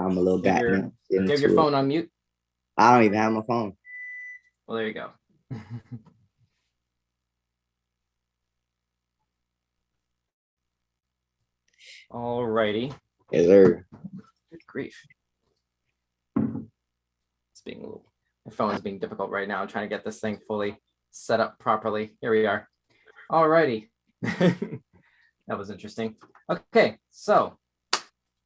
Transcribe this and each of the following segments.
I'm a little guy now. Do you have your phone on mute? I don't even have my phone. Well, there you go. All righty. Yes, sir. Good grief. It's being a little, my phone is being difficult right now. I'm trying to get this thing fully set up properly. Here we are. All righty. That was interesting. Okay, so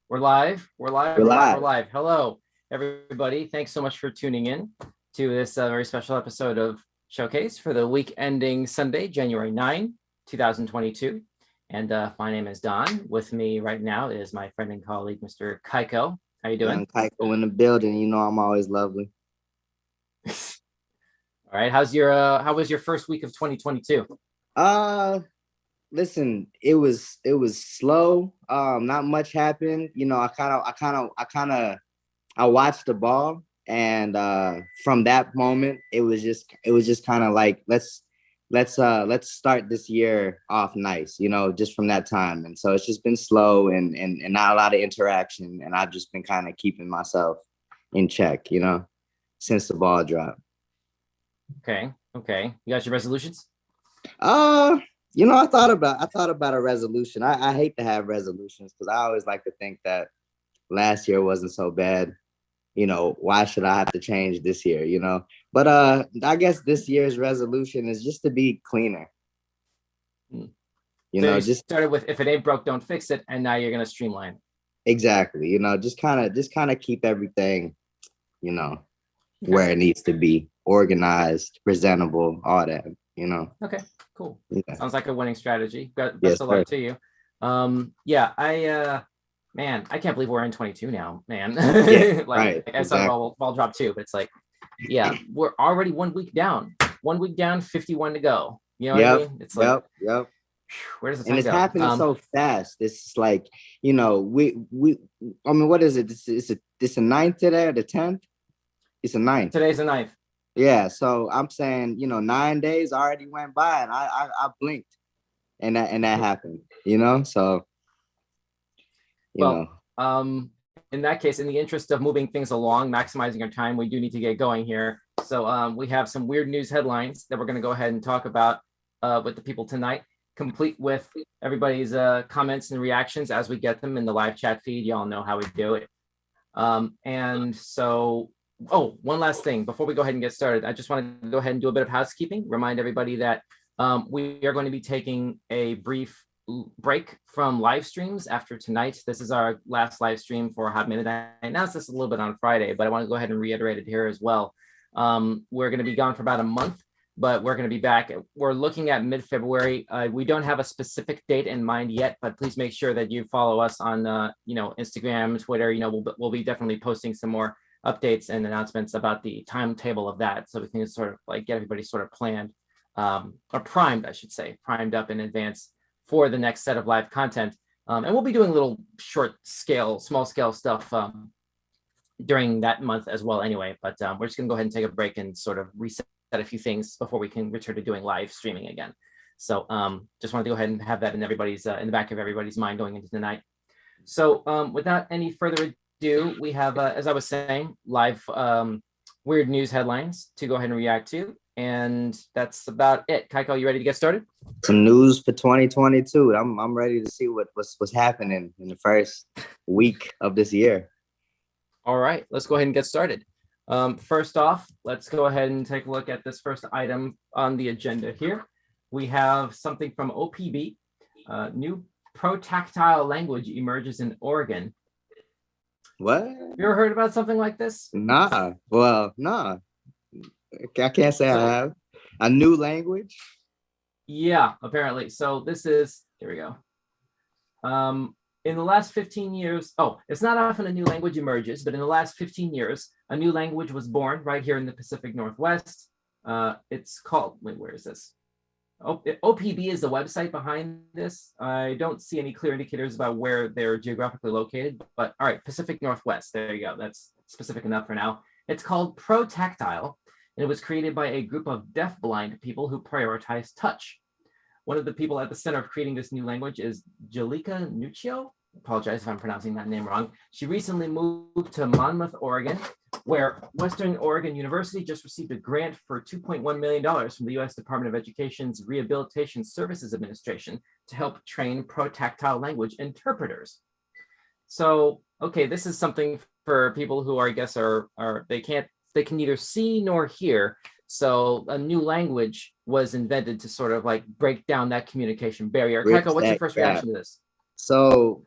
we're live. We're live. Hello, everybody. Thanks so much for tuning in to this very special episode of Showcase for the week ending Sunday, January 9, 2022. And my name is Don. With me right now is my friend and colleague, Mr. Kyko. How you doing? Kyko in the building. You know I'm always lovely. All right. How was your first week of 2022? Listen, it was slow. Not much happened. You know, I watched the ball, and from that moment, it was just kind of like let's start this year off nice, you know, just from that time. And so it's just been slow and not a lot of interaction, and I've just been kind of keeping myself in check, you know, since the ball dropped. Okay. You got your resolutions? You know, I thought about a resolution. I hate to have resolutions because I always like to think that last year wasn't so bad. You know, why should I have to change this year, you know? But I guess this year's resolution is just to be cleaner. You know, just started with if it ain't broke, don't fix it, and now you're gonna streamline. Exactly. You know, just kind of keep everything, you know, where it needs to be, organized, presentable, all that, you know. Okay, cool. Yeah. Sounds like a winning strategy. Best of luck to you. Man, I can't believe we're in 22 now, man. Yeah, like right, I saw the ball drop too, but it's like, yeah, we're already 1 week down. 1 week down, 51 to go. You know what I mean? It's like, yep. Where does the time go? And it's happening so fast. It's like, you know, we I mean, what is it? It's a 9th today or the 10th? It's a 9th. Today's the 9th. Yeah, so I'm saying, you know, 9 days already went by, and I blinked, and that happened, you know. So, you know. In that case, in the interest of moving things along, maximizing our time, we do need to get going here. So we have some weird news headlines that we're going to go ahead and talk about with the people tonight, complete with everybody's comments and reactions as we get them in the live chat feed. Y'all know how we do it. And so, one last thing before we go ahead and get started, I just want to go ahead and do a bit of housekeeping. Remind everybody that we are going to be taking a brief break from live streams after tonight. This is our last live stream for a hot minute. I announced this a little bit on Friday, but I want to go ahead and reiterate it here as well. We're going to be gone for about a month, but we're going to be back. We're looking at mid-February. We don't have a specific date in mind yet, but please make sure that you follow us on Instagram, Twitter. You know, we'll be definitely posting some more updates and announcements about the timetable of that, so we can sort of like get everybody sort of planned or primed, I should say, primed up in advance for the next set of live content. And we'll be doing little small scale stuff during that month as well anyway, but we're just gonna go ahead and take a break and sort of reset a few things before we can return to doing live streaming again. So just wanted to go ahead and have that in everybody's in the back of everybody's mind going into the night. So without any further ado, we have, as I was saying, live weird news headlines to go ahead and react to. And that's about it. Kyko, you ready to get started? Some news for 2022. I'm ready to see what's happening in the first week of this year. All right, let's go ahead and get started. First off, let's go ahead and take a look at this first item on the agenda here. We have something from OPB. New Protactile language emerges in Oregon. What? You ever heard about something like this? Nah. Well, nah. I can't say I have. A new language? Yeah, apparently. So this is, here we go. In the last 15 years, it's not often a new language emerges, but in the last 15 years, a new language was born right here in the Pacific Northwest. It's called, where is this? OPB is the website behind this. I don't see any clear indicators about where they're geographically located, but all right, Pacific Northwest, there you go. That's specific enough for now. It's called Protactile, and it was created by a group of deafblind people who prioritize touch. One of the people at the center of creating this new language is Jalika Nuccio. apologize if I'm pronouncing that name wrong. She recently moved to Monmouth, Oregon, where Western Oregon University just received a grant for $2.1 million from the U.S. Department of Education's Rehabilitation Services Administration to help train Protactile language interpreters. So, okay, this is something for people who are, I guess, they can neither see nor hear. So a new language was invented to sort of like break down that communication barrier. Kyko, what's your first reaction to this? So,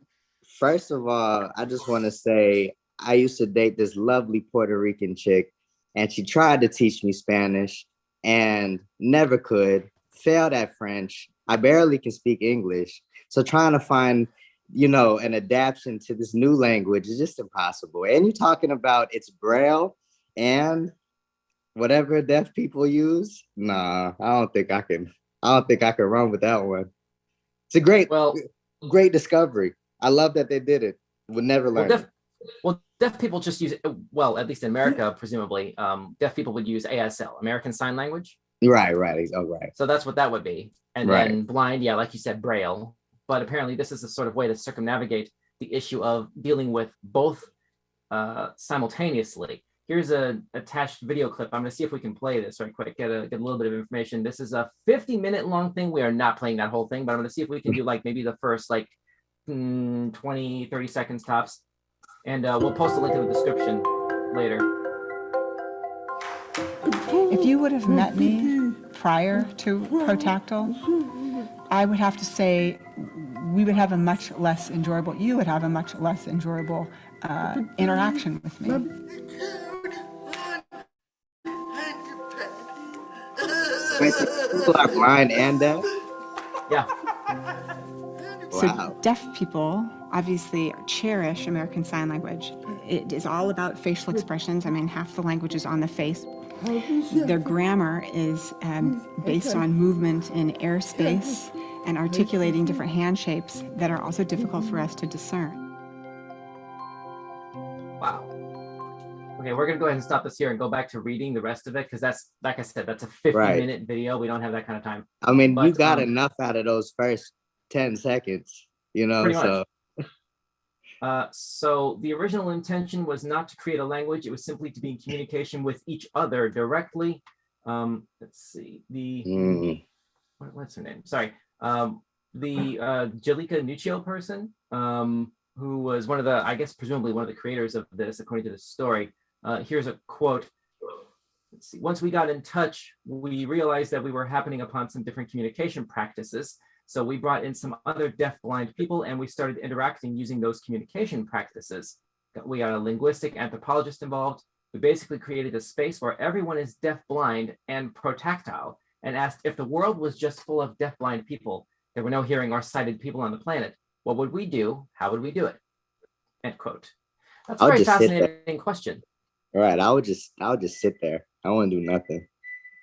first of all, I just want to say I used to date this lovely Puerto Rican chick, and she tried to teach me Spanish and never could, failed at French. I barely can speak English. So trying to find, an adaptation to this new language is just impossible. And you're talking about it's Braille and whatever deaf people use. Nah, I don't think I can run with that one. It's a great discovery. I love that they did it. Would never learn. Deaf people just use, well, at least in America, presumably, deaf people would use ASL, American Sign Language. Right. Oh, right. So that's what that would be. And then blind, yeah, like you said, Braille. But apparently this is a sort of way to circumnavigate the issue of dealing with both simultaneously. Here's an attached video clip. I'm going to see if we can play this right quick, get a little bit of information. This is a 50-minute long thing. We are not playing that whole thing, but I'm going to see if we can do like maybe the first 20, 30 seconds tops. And we'll post a link in the description later. If you would have met me prior to Protactile, I would have to say you would have a much less enjoyable interaction with me. People are blind and deaf? Yeah. So Wow. deaf people obviously cherish American Sign Language. It is all about facial expressions. I mean, half the language is on the face. Their grammar is based on movement in airspace and articulating different hand shapes that are also difficult for us to discern. Wow. Okay, we're going to go ahead and stop this here and go back to reading the rest of it, because that's, like I said, that's a 50-minute video. We don't have that kind of time. I mean, you got enough out of those first 10 seconds, pretty much. So the original intention was not to create a language. It was simply to be in communication with each other directly. Let's see, what's her name? Sorry. The Jalika Nuccio person, who was one of the, I guess, presumably one of the creators of this, according to the story. Here's a quote. Let's see. Once we got in touch, we realized that we were happening upon some different communication practices. So we brought in some other deaf-blind people and we started interacting using those communication practices. We got a linguistic anthropologist involved. We basically created a space where everyone is deaf-blind and protactile, and asked if the world was just full of deaf-blind people, there were no hearing or sighted people on the planet, what would we do? How would we do it? End quote. That's a very fascinating question. Right. I would just sit there. I wouldn't do nothing.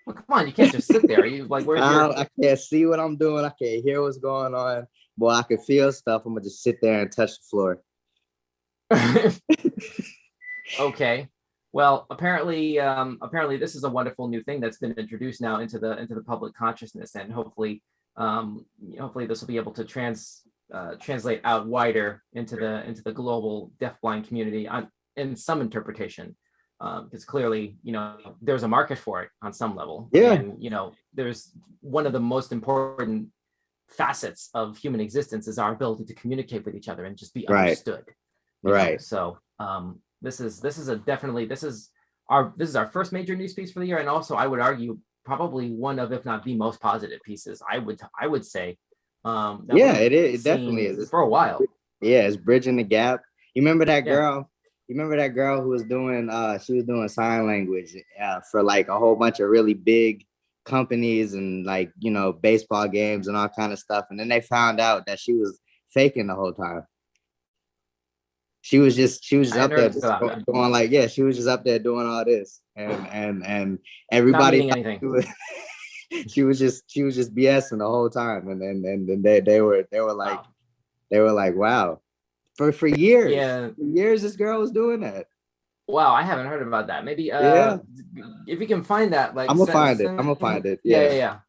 Well, come on, you can't just sit there. You like, I can't see what I'm doing. I can't hear what's going on. Boy, I can feel stuff. I'm gonna just sit there and touch the floor. Okay. Well, apparently this is a wonderful new thing that's been introduced now into the public consciousness, and hopefully this will be able to translate out wider into the global deafblind community in some interpretation. Because clearly, there's a market for it on some level. Yeah. And, there's one of the most important facets of human existence is our ability to communicate with each other and just be understood. Right. So this is our first major news piece for the year. And also I would argue probably one of, if not the most positive pieces, I would say. It is. It definitely is. For a while. Yeah, it's bridging the gap. You remember that girl? Yeah. You remember that girl who was doing she was doing sign language for like a whole bunch of really big companies and like, baseball games and all kind of stuff. And then they found out that she was faking the whole time. She was just up there just going like, she was just up there doing all this and everybody she was just BSing the whole time. And then they were like, wow. For years. Yeah. For years this girl was doing that. Wow, I haven't heard about that. Maybe if you can find that, like I'm gonna find it. Yeah.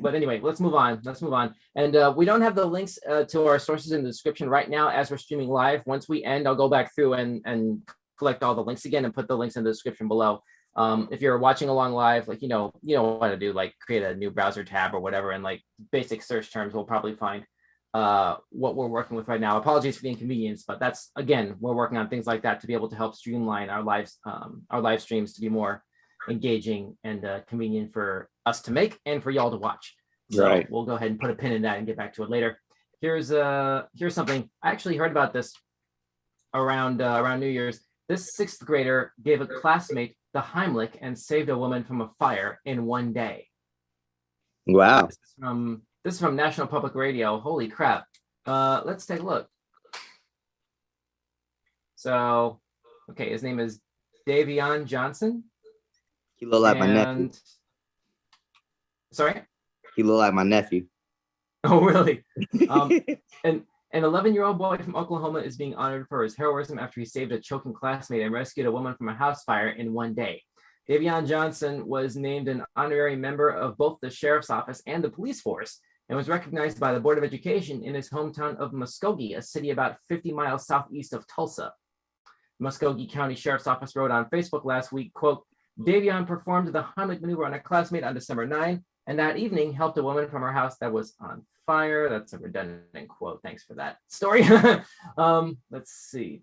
But anyway, let's move on. And we don't have the links to our sources in the description right now as we're streaming live. Once we end, I'll go back through and collect all the links again and put the links in the description below. If you're watching along live, like, you know what to do, like create a new browser tab or whatever, and like basic search terms, we'll probably find what we're working with right now. Apologies for the inconvenience, but that's, again, we're working on things like that to be able to help streamline our live streams to be more engaging and convenient for us to make and for y'all to watch. So Right. We'll go ahead and put a pin in that and get back to it later. Here's something I actually heard about this around New Year's. This 6th grader gave a classmate the Heimlich and saved a woman from a fire in one day. Wow. This is from National Public Radio. Holy crap. Let's take a look. So, okay, his name is Davion Johnson. He look like my nephew. Sorry? He look like my nephew. Oh, really? An 11-year-old boy from Oklahoma is being honored for his heroism after he saved a choking classmate and rescued a woman from a house fire in one day. Davion Johnson was named an honorary member of both the sheriff's office and the police force and was recognized by the Board of Education in his hometown of Muskogee, a city about 50 miles southeast of Tulsa. Muskogee County Sheriff's Office wrote on Facebook last week, quote, Davion performed the Heimlich maneuver on a classmate on December 9, and that evening helped a woman from her house that was on fire. That's a redundant quote. Thanks for that story. Let's see.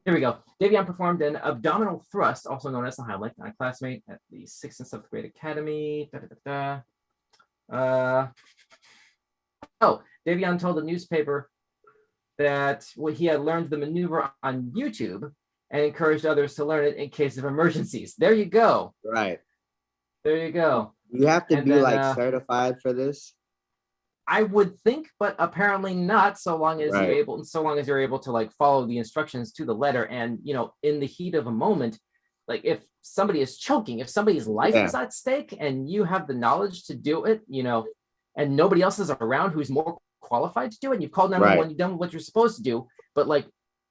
Here we go. Davion performed an abdominal thrust, also known as the Heimlich, on a classmate at the 6th and 7th grade academy. Davion told the newspaper that he had learned the maneuver on YouTube and encouraged others to learn it in case of emergencies. There you go. Right. There you go. You have to be certified for this. I would think, but apparently not. So long as Right. you're able to like follow the instructions to the letter, and in the heat of a moment, like if somebody is choking, if somebody's life is at stake, and you have the knowledge to do it, and nobody else is around who's more qualified to do it, and you've called 911, you've done what you're supposed to do, but like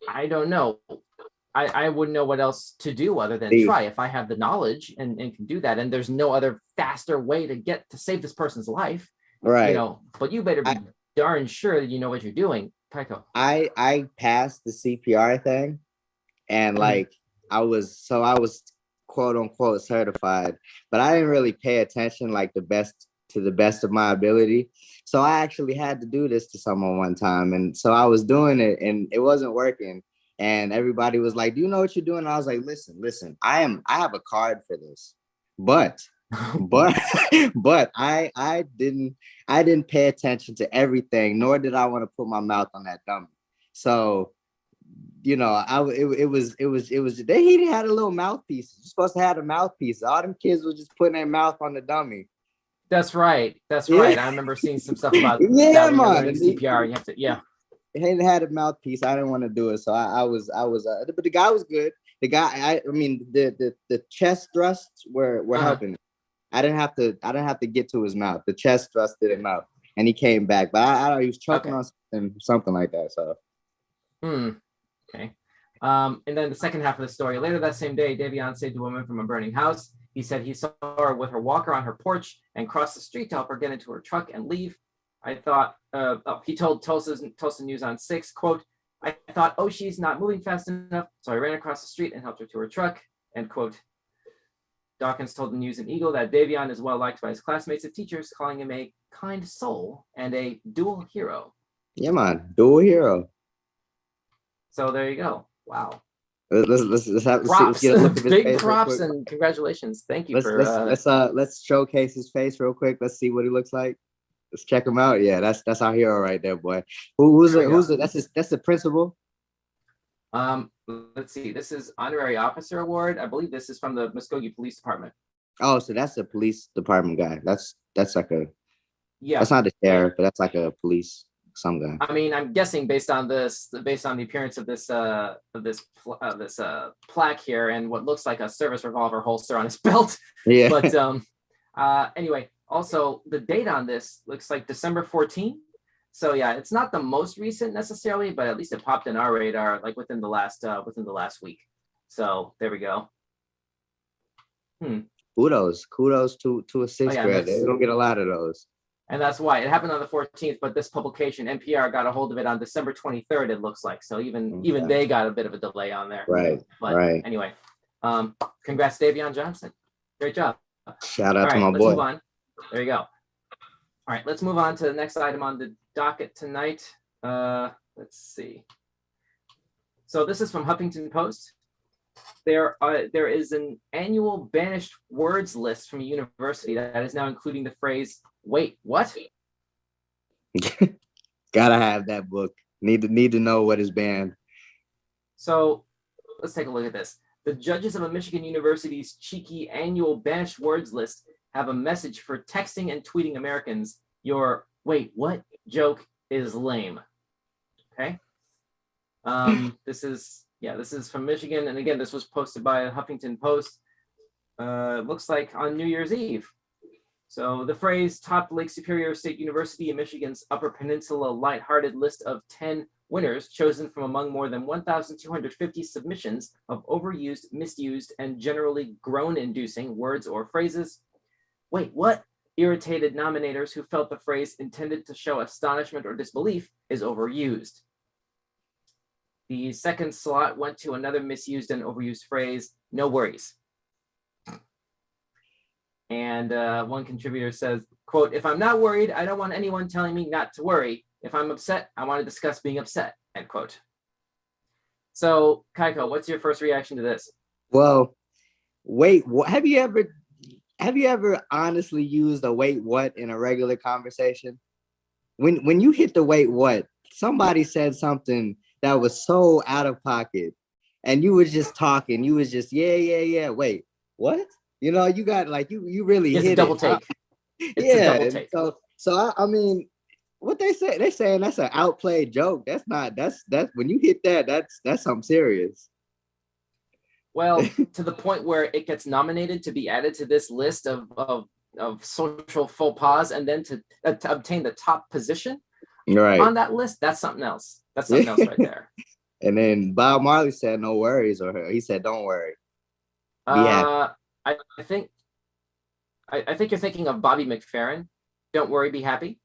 I don't know. I wouldn't know what else to do other than try if I have the knowledge and can do that. And there's no other faster way to save this person's life. Right. But you better be darn sure that you know what you're doing. Kyko. I passed the CPR thing, and like I was quote unquote certified, but I didn't really pay attention to the best of my ability. So I actually had to do this to someone one time. And so I was doing it and it wasn't working. And everybody was like, do you know what you're doing? And I was like, listen, I have a card for this, but I didn't pay attention to everything, nor did I want to put my mouth on that dummy. So, he had a little mouthpiece. You're supposed to have a mouthpiece. All them kids were just putting their mouth on the dummy. That's right. I remember seeing some stuff about that when you're learning CPR. You have to, He had a mouthpiece. I didn't want to do it, so I was. But the guy was good. The guy, the chest thrusts were helping. I didn't have to get to his mouth. The chest thrust did him out, and he came back. But I he was choking on something like that. So. Okay. And then the second half of the story. Later that same day, Davion saved a woman from a burning house. He said he saw her with her walker on her porch and crossed the street to help her get into her truck and leave. I thought, he told Tulsa News on 6, quote, I thought, she's not moving fast enough. So I ran across the street and helped her to her truck, end quote. Dawkins told the News and Eagle that Davion is well liked by his classmates and teachers, calling him a kind soul and a dual hero. Yeah, man, dual hero. So there you go. Wow. Let's have props. Get a look at his Big face props and congratulations. Thank you let's showcase his face real quick. Let's see what he looks like. Let's check him out. Yeah, that's our hero right there, boy. Who's it? That's the principal. Let's see. This is honorary officer award. I believe this is from the Muskogee Police Department. Oh, so that's a police department guy. That's like a That's not the sheriff, but that's like a police some guy. I mean, I'm guessing based on the appearance of this plaque here and what looks like a service revolver holster on his belt. Yeah. But anyway. Also, the date on this looks like December 14th. So yeah, it's not the most recent necessarily, but at least it popped in our radar like within the last week. So there we go. Kudos to a sixth grader. They don't get a lot of those. And that's why it happened on the 14th, but this publication, NPR, got a hold of it on December 23rd, it looks like. So even they got a bit of a delay on there. Right. But right. Anyway, congrats, Davion Johnson. Great job. Shout out to my boy. Let's move on. There you go. All right, let's move on to the next item on the docket tonight. Let's see. So this is from Huffington Post. There is an annual banished words list from a university that is now including the phrase, "Wait, what?" Gotta have that book. Need to know what is banned. So let's take a look at this. The judges of a Michigan university's cheeky annual banished words list have a message for texting and tweeting Americans. Your "wait, what" joke is lame. Okay. This is from Michigan, and again, this was posted by Huffington Post. Looks like on New Year's Eve. So the phrase topped Lake Superior State University in Michigan's Upper Peninsula lighthearted list of 10 winners chosen from among more than 1,250 submissions of overused, misused, and generally groan-inducing words or phrases. Wait, what? Irritated nominators who felt the phrase intended to show astonishment or disbelief is overused. The second slot went to another misused and overused phrase, "no worries." And one contributor says, quote, "If I'm not worried, I don't want anyone telling me not to worry. If I'm upset, I want to discuss being upset," end quote. So, Kyko, what's your first reaction to this? Well, wait, have you ever honestly used a "wait, what" in a regular conversation? When you hit the "wait, what," somebody said something that was so out of pocket, and you were just talking. You was just yeah. Wait, what? You know, you got like you really it's hit a double it. Take. It's Yeah. A double take. So I mean, what they say? They saying that's an outplayed joke. That's not. That's when you hit that. That's something serious. Well, to the point where it gets nominated to be added to this list of social faux pas, and then to obtain the top position on that list, that's something else. That's something else right there. And then Bob Marley said, "No worries," or he said, "Don't worry." I think you're thinking of Bobby McFerrin. "Don't worry, be happy."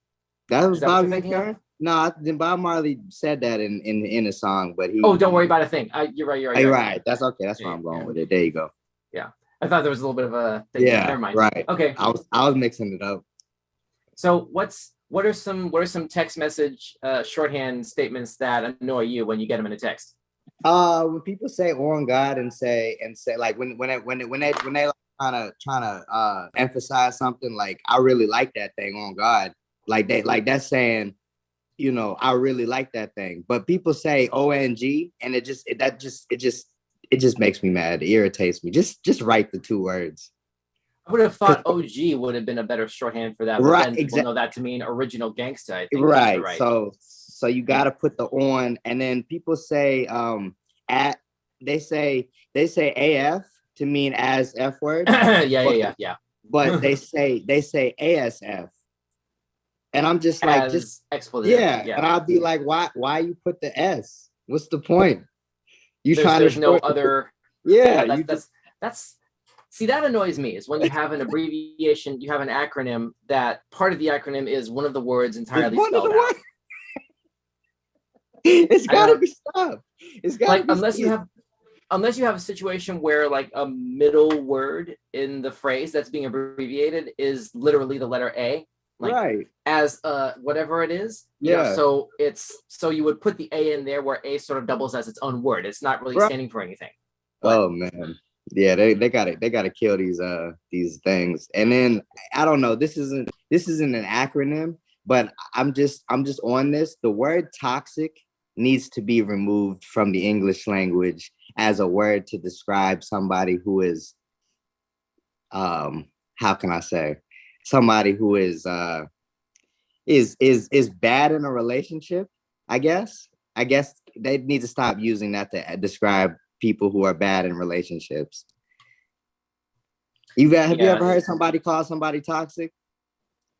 That was Bobby McFerrin. No, then Bob Marley said that in a song, but he. Oh, don't worry about a thing. You're right. You're right. That's okay. That's where I'm going with it. There you go. Yeah, I thought there was a little bit of a thing. Yeah, never mind. Right. Okay. I was mixing it up. So what are some text message shorthand statements that annoy you when you get them in a text? When people say "on God" and say like when they like trying to emphasize something, like "I really like that thing on God," like that's saying, you know, "I really like that thing." But people say "ONG" and it just makes me mad. It irritates me. Just write the two words. I would have thought OG would have been a better shorthand for that. But right. Then people know that to mean original gangsta. I think. Right. So you got to put the "on," and then people say at. They say AF to mean as F word. yeah. But they say ASF, and I'm just like, just expletive. Yeah, and I'll be like, why you put the S? What's the point? There's no other. Yeah, that's. See, that annoys me is when you have an abbreviation, you have an acronym that part of the acronym is one of the words entirely spelled out. It's gotta be stopped. It's gotta be unless you have a situation where like a middle word in the phrase that's being abbreviated is literally the letter A, like right, as whatever it is. Yeah. So you would put the A in there where A sort of doubles as its own word. It's not really standing for anything. But, oh man. Yeah, they gotta kill these things. And then I don't know, this isn't an acronym, but I'm just on this. The word toxic needs to be removed from the English language as a word to describe somebody who is how can I say, somebody who is bad in a relationship. I guess they need to stop using that to describe people who are bad in relationships. Have you ever heard somebody call somebody toxic?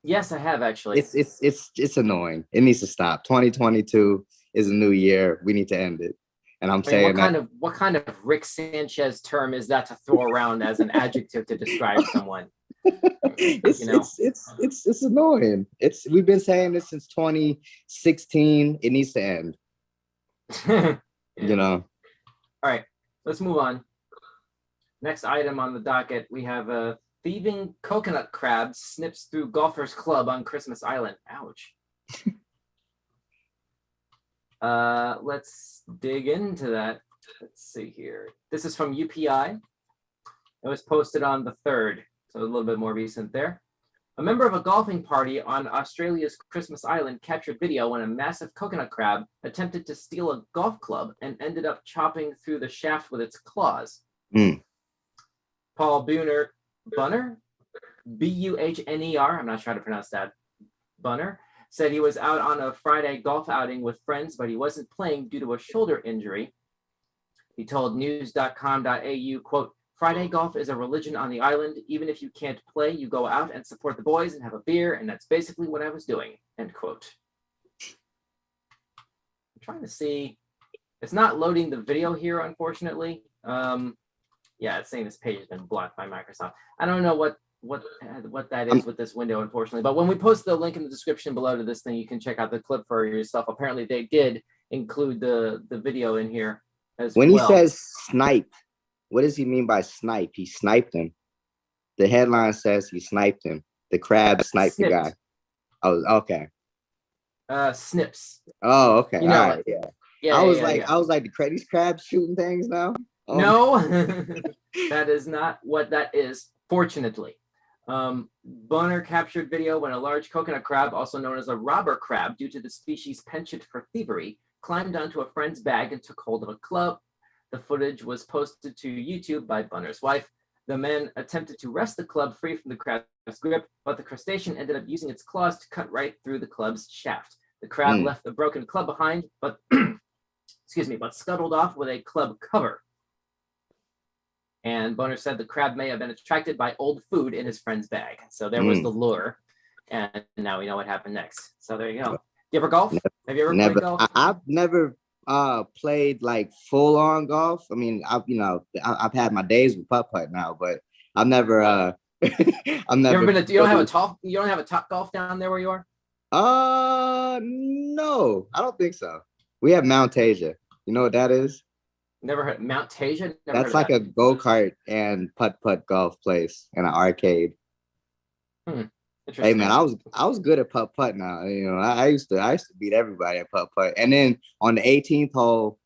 Yes, I have actually. It's annoying. It needs to stop. 2022 is a new year. We need to end it. And I'm I mean, saying what kind of Rick Sanchez term is that to throw around as an adjective to describe someone? it's annoying. We've been saying this since 2016. It needs to end. Yeah. All right, let's move on. Next item on the docket, we have a thieving coconut crab snips through golfer's club on Christmas Island. Ouch. Let's dig into that. Let's see here. This is from UPI. It was posted on the 3rd, so a little bit more recent there. A member of a golfing party on Australia's Christmas Island captured video when a massive coconut crab attempted to steal a golf club and ended up chopping through the shaft with its claws. Paul Bunner, B-U-H-N-E-R, I'm not sure how to pronounce that, Bunner, said he was out on a Friday golf outing with friends, but he wasn't playing due to a shoulder injury. He told news.com.au, quote, "Friday golf is a religion on the island. Even if you can't play, you go out and support the boys and have a beer, and that's basically what I was doing," end quote. I'm trying to see. It's not loading the video here, unfortunately. Yeah, it's saying this page has been blocked by Microsoft. I don't know what that is with this window, unfortunately. But when we post the link in the description below to this thing, you can check out the clip for yourself. Apparently, they did include the video in here as well. When he says snipe, what does he mean by snipe? He sniped him. The headline says he sniped him. The crab sniped the guy. Oh, okay. Snips. Oh, okay. You know, all right, yeah. I was like, these crabs shooting things now? Oh. No, that is not what that is, fortunately. Bunner captured video when a large coconut crab, also known as a robber crab due to the species' penchant for thievery, climbed onto a friend's bag and took hold of a club. The footage was posted to YouTube by Bunner's wife. The man attempted to wrest the club free from the crab's grip, but the crustacean ended up using its claws to cut right through the club's shaft. The crab left the broken club behind, but but scuttled off with a club cover. And Bunner said the crab may have been attracted by old food in his friend's bag. So there was the lure. And now we know what happened next. So there you go. You ever golf? Have you ever played golf? I've never played like full on golf. I mean, I've had my days with putt now, but I've never I've never you don't have a top golf down there where you are? No, I don't think so. We have Mount Asia. You know what that is? Never heard Mount Asia? That's like a go-kart and putt golf place and an arcade. Hey man, I was good at putt now. You know, I used to beat everybody at putt. And then on the 18th hole,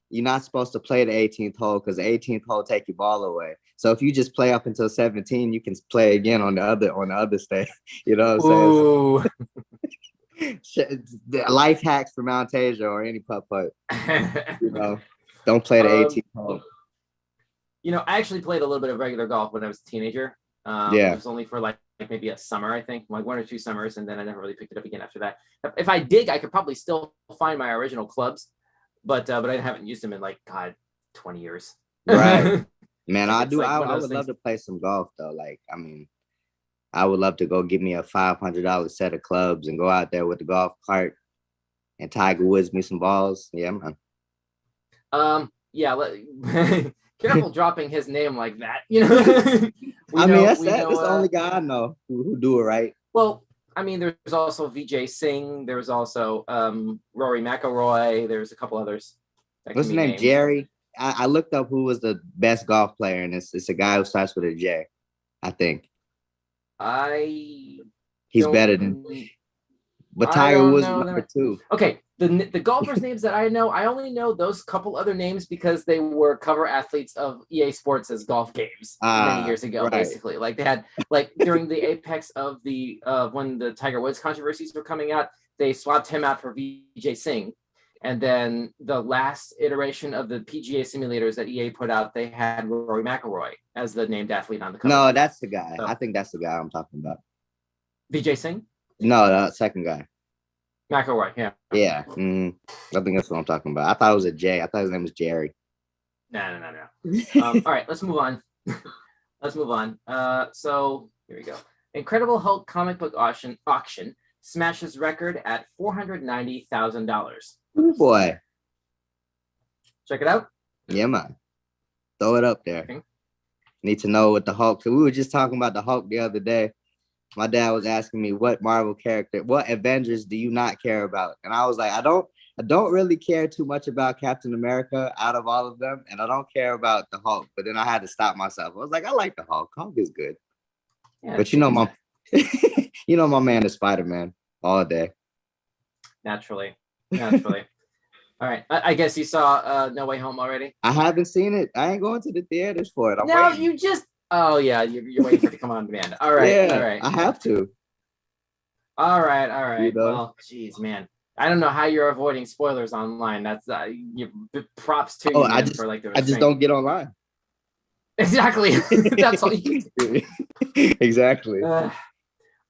you're not supposed to play the 18th hole because the 18th hole take your ball away. So if you just play up until 17, you can play again on the other stage. You know what I'm saying? Life hacks for Mount Asia or any putt. You know, don't play the 18th hole. You know, I actually played a little bit of regular golf when I was a teenager. It was only for like maybe a summer, I think, like 1 or 2 summers, and then I never really picked it up again after that. If I dig, I could probably still find my original clubs, but I haven't used them in like 20 years. Right, man. I would love to play some golf though. Like, I mean, I would love to go get me a $500 set of clubs and go out there with the golf cart and Tiger Woods me some balls. Yeah, man. Careful dropping his name like that. You know. That's the only guy I know who do it right. Well, I mean, there's also Vijay Singh. There's also Rory McIlroy. There's a couple others. What's his name? Named Jerry. I looked up who was the best golf player, and it's a guy who starts with a J. I think. He's better than. But Tiger Woods number 2. Okay, the golfers' names that I know, I only know those couple other names because they were cover athletes of EA Sports' golf games many years ago. Right. Basically, like they had during the apex of the when the Tiger Woods controversies were coming out, they swapped him out for Vijay Singh, and then the last iteration of the PGA simulators that EA put out, they had Rory McIlroy as the named athlete on the cover. No, that's the guy. So, I think that's the guy I'm talking about. Vijay Singh. No, the second guy. McIlroy, yeah. Yeah. I think that's what I'm talking about. I thought it was a J. I thought his name was Jerry. No. All right, let's move on. So here we go. Incredible Hulk comic book auction smashes record at $490,000. Oh boy. Check it out. Yeah, man. Throw it up there. Okay. Need to know what the Hulk. So we were just talking about the Hulk the other day. My dad was asking me what Marvel character, what Avengers do you not care about? And I was like, I don't really care too much about Captain America out of all of them, and I don't care about the Hulk. But then I had to stop myself. I was like, I like the Hulk. Hulk is good. Yeah, but you know my my man is Spider-Man all day. Naturally. All right. I guess you saw No Way Home already. I haven't seen it. I ain't going to the theaters for it. I'm no, waiting. you just. Oh yeah, you're waiting for it to come on demand. All right. Yeah, all right. I have to. All right. You know? Well, geez, man. I don't know how you're avoiding spoilers online. That's props to you, man, for like the I just don't get online. Exactly. That's all you can do. Exactly. All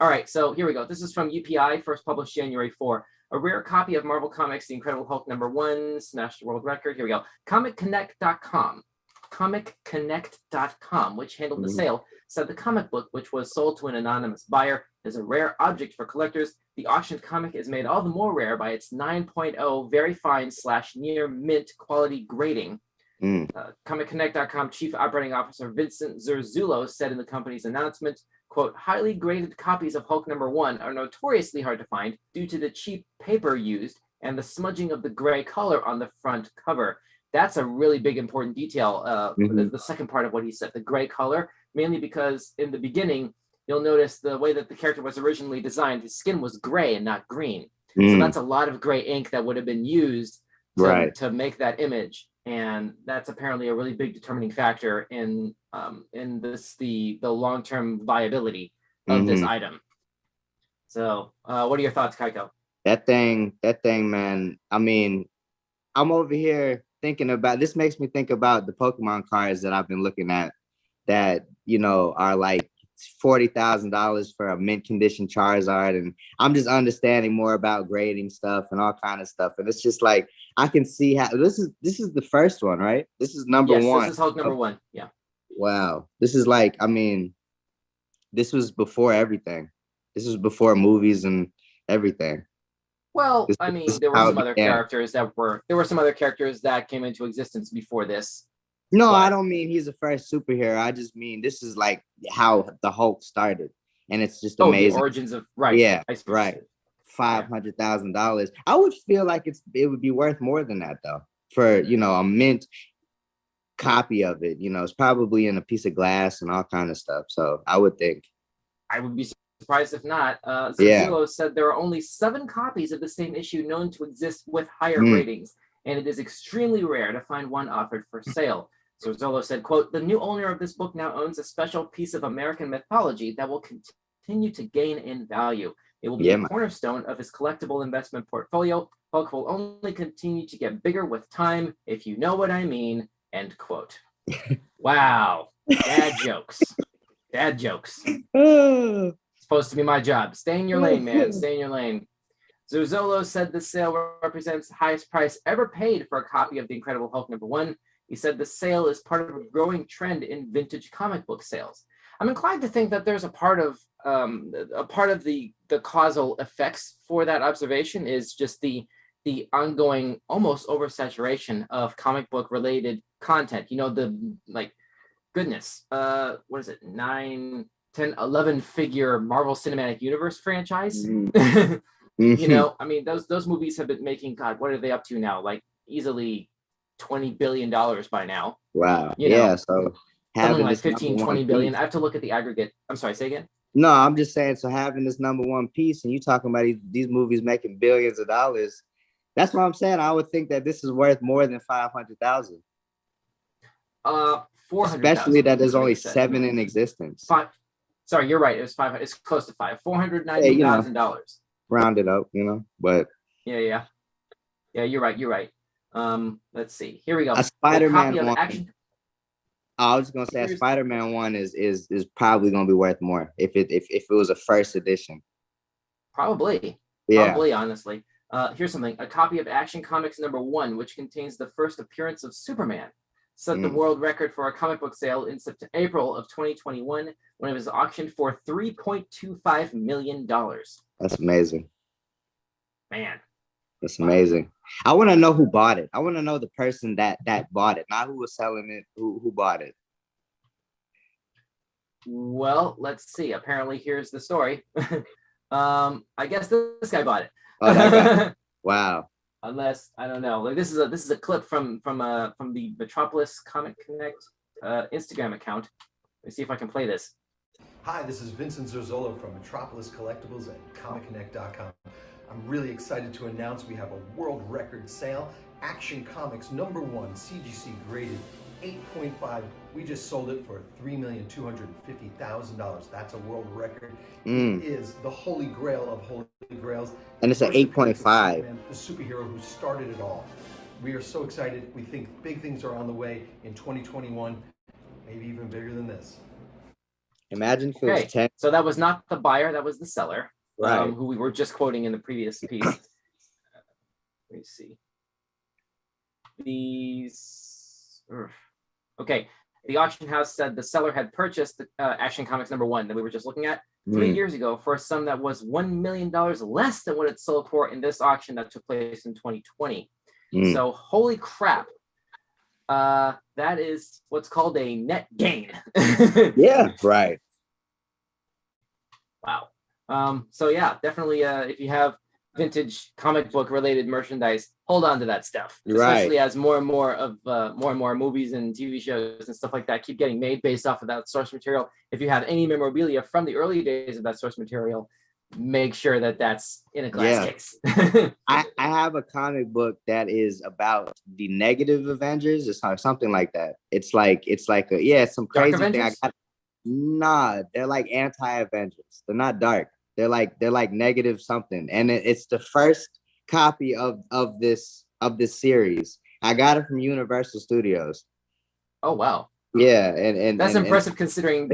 right, so here we go. This is from UPI, first published January 4. A rare copy of Marvel Comics, The Incredible Hulk #1, smashed the world record. Here we go. ComicConnect.com. ComicConnect.com, which handled the sale, said the comic book, which was sold to an anonymous buyer, is a rare object for collectors. The auctioned comic is made all the more rare by its 9.0 very fine / near mint quality grading. ComicConnect.com Chief Operating Officer Vincent Zerzulo said in the company's announcement, quote, highly graded copies of Hulk #1 are notoriously hard to find due to the cheap paper used and the smudging of the gray color on the front cover. That's a really big, important detail. The second part of what he said, the gray color, mainly because in the beginning, you'll notice the way that the character was originally designed, his skin was gray and not green. So that's a lot of gray ink that would have been used to make that image. And that's apparently a really big determining factor in the long-term viability of this item. So what are your thoughts, Kyko? That thing, man. I mean, I'm over here thinking about, this makes me think about the Pokemon cards that I've been looking at that, are like $40,000 for a mint condition Charizard. And I'm just understanding more about grading stuff and all kind of stuff. And it's just like, I can see how this is the first one, right? This is number one. This is Hulk #1. Yeah. Wow. This is like, this was before everything. This was before movies and everything. Well, there were some other characters that came into existence before this. No, I don't mean he's the first superhero. I just mean this is like how the Hulk started. And it's just amazing. The origins of, right. Yeah, right. $500,000. I would feel like it would be worth more than that though. For, a mint copy of it. It's probably in a piece of glass and all kind of stuff. So I would think. I would be surprised if not. Zerzulo said there are only 7 copies of the same issue known to exist with higher ratings, and it is extremely rare to find one offered for sale. Zerzulo said, quote, the new owner of this book now owns a special piece of American mythology that will continue to gain in value. It will be a cornerstone of his collectible investment portfolio. Hulk will only continue to get bigger with time, if you know what I mean, end quote. Wow. Dad jokes. Supposed to be my job. Stay in your lane, man. Stay in your lane. Zerzulo said the sale represents the highest price ever paid for a copy of The Incredible Hulk #1. He said the sale is part of a growing trend in vintage comic book sales. I'm inclined to think that there's a part of the causal effects for that observation is just the ongoing almost oversaturation of comic book related content. What is it? 9, 10, 11 figure Marvel Cinematic Universe franchise. Those movies have been making, God, what are they up to now? Like easily $20 billion by now. Wow. So something like 15, 20 billion. I have to look at the aggregate. I'm sorry, say again? No, I'm just saying, so having this #1 piece and you talking about these movies making billions of dollars, that's what I'm saying. I would think that this is worth more than 500,000. 400,000. Especially that there's only 7 in existence. Sorry, you're right. It was 5. It's close to 5. $490,000. Round it up, but yeah. You're right. Let's see. Here we go. A Spider-Man 1. I was gonna say a Spider-Man 1 is probably gonna be worth more if it was a first edition. Probably. Yeah. Probably, honestly. Here's something. A copy of Action Comics #1, which contains the first appearance of Superman, set the world record for a comic book sale in April of 2021 when it was auctioned for $3.25 million. That's amazing. Man. That's amazing. I want to know who bought it. I want to know the person that bought it, not who was selling it, who bought it. Well, let's see. Apparently, here's the story. I guess this guy bought it. Oh, that guy. Wow. Unless I don't know. Like this is a clip from the Metropolis Comic Connect Instagram account. Let me see if I can play this. Hi, this is Vincent Zerzola from Metropolis Collectibles at ComicConnect.com. I'm really excited to announce we have a world record sale. Action Comics #1 CGC graded 8.5. We just sold it for $3,250,000. That's a world record. It is the holy grail of holy grails. And it's an 8.5. The superhero who started it all. We are so excited. We think big things are on the way in 2021, maybe even bigger than this. Imagine if it was 10. So that was not the buyer, that was the seller, Right. Who we were just quoting in the previous piece. Let me see. Okay, the auction house said the seller had purchased the Action Comics #1 that we were just looking at 3 years ago for a sum that was $1 million less than what it sold for in this auction that took place in 2020. So holy crap. That is what's called a net gain. Yeah, right. Wow. So yeah, definitely if you have vintage comic book related merchandise, hold on to that stuff. Especially as more and more movies and TV shows and stuff like that keep getting made based off of that source material. If you have any memorabilia from the early days of that source material, make sure that that's in a glass case. I have a comic book that is about the negative Avengers or something like that. It's like some crazy thing. Nah, they're like anti-Avengers. They're not dark. They're like negative something. And it's the first copy of this series. I got it from Universal Studios. Oh wow. Yeah, and that's impressive considering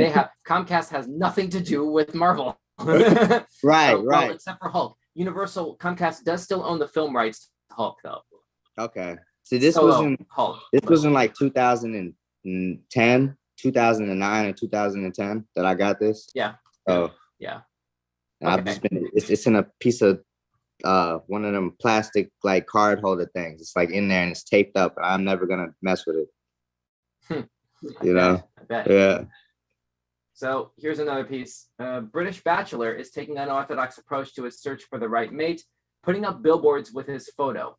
Comcast has nothing to do with Marvel. Right. Well, except for Hulk. Comcast does still own the film rights to Hulk though. Okay. So this was in like 2010, 2009, and 2010 that I got this. Yeah. Oh. Yeah. I've just been. It's in a piece of one of them plastic like card holder things. It's like in there and it's taped up. I'm never gonna mess with it. I bet. Yeah. So here's another piece. British bachelor is taking an unorthodox approach to his search for the right mate, putting up billboards with his photo.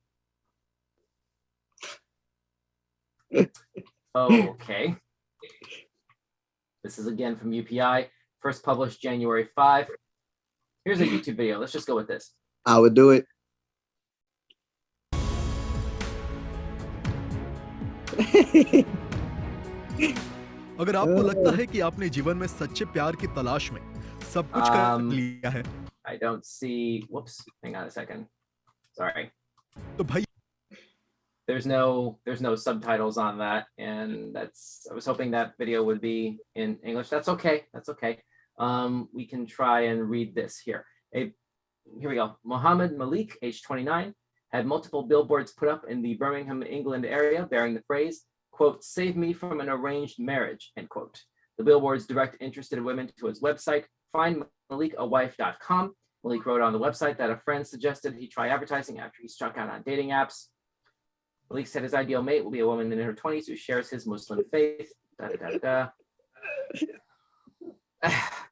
Okay. This is again from UPI, first published January 5. Here's a YouTube video. Let's just go with this. I would do it. अगर आपको लगता है कि आपने जीवन में सच्चे प्यार की तलाश में सब कुछ कर लिया है, I don't see. Whoops. Hang on a second. Sorry. तो भाई there's no subtitles on that, and I was hoping that video would be in English. That's okay. We can try and read this here. Here we go. Mohammed Malik, age 29, had multiple billboards put up in the Birmingham, England area bearing the phrase, quote, "Save me from an arranged marriage," end quote. The billboards direct interested women to his website, findmalikawife.com. Malik wrote on the website that a friend suggested he try advertising after he struck out on dating apps. Malik said his ideal mate will be a woman in her 20s who shares his Muslim faith.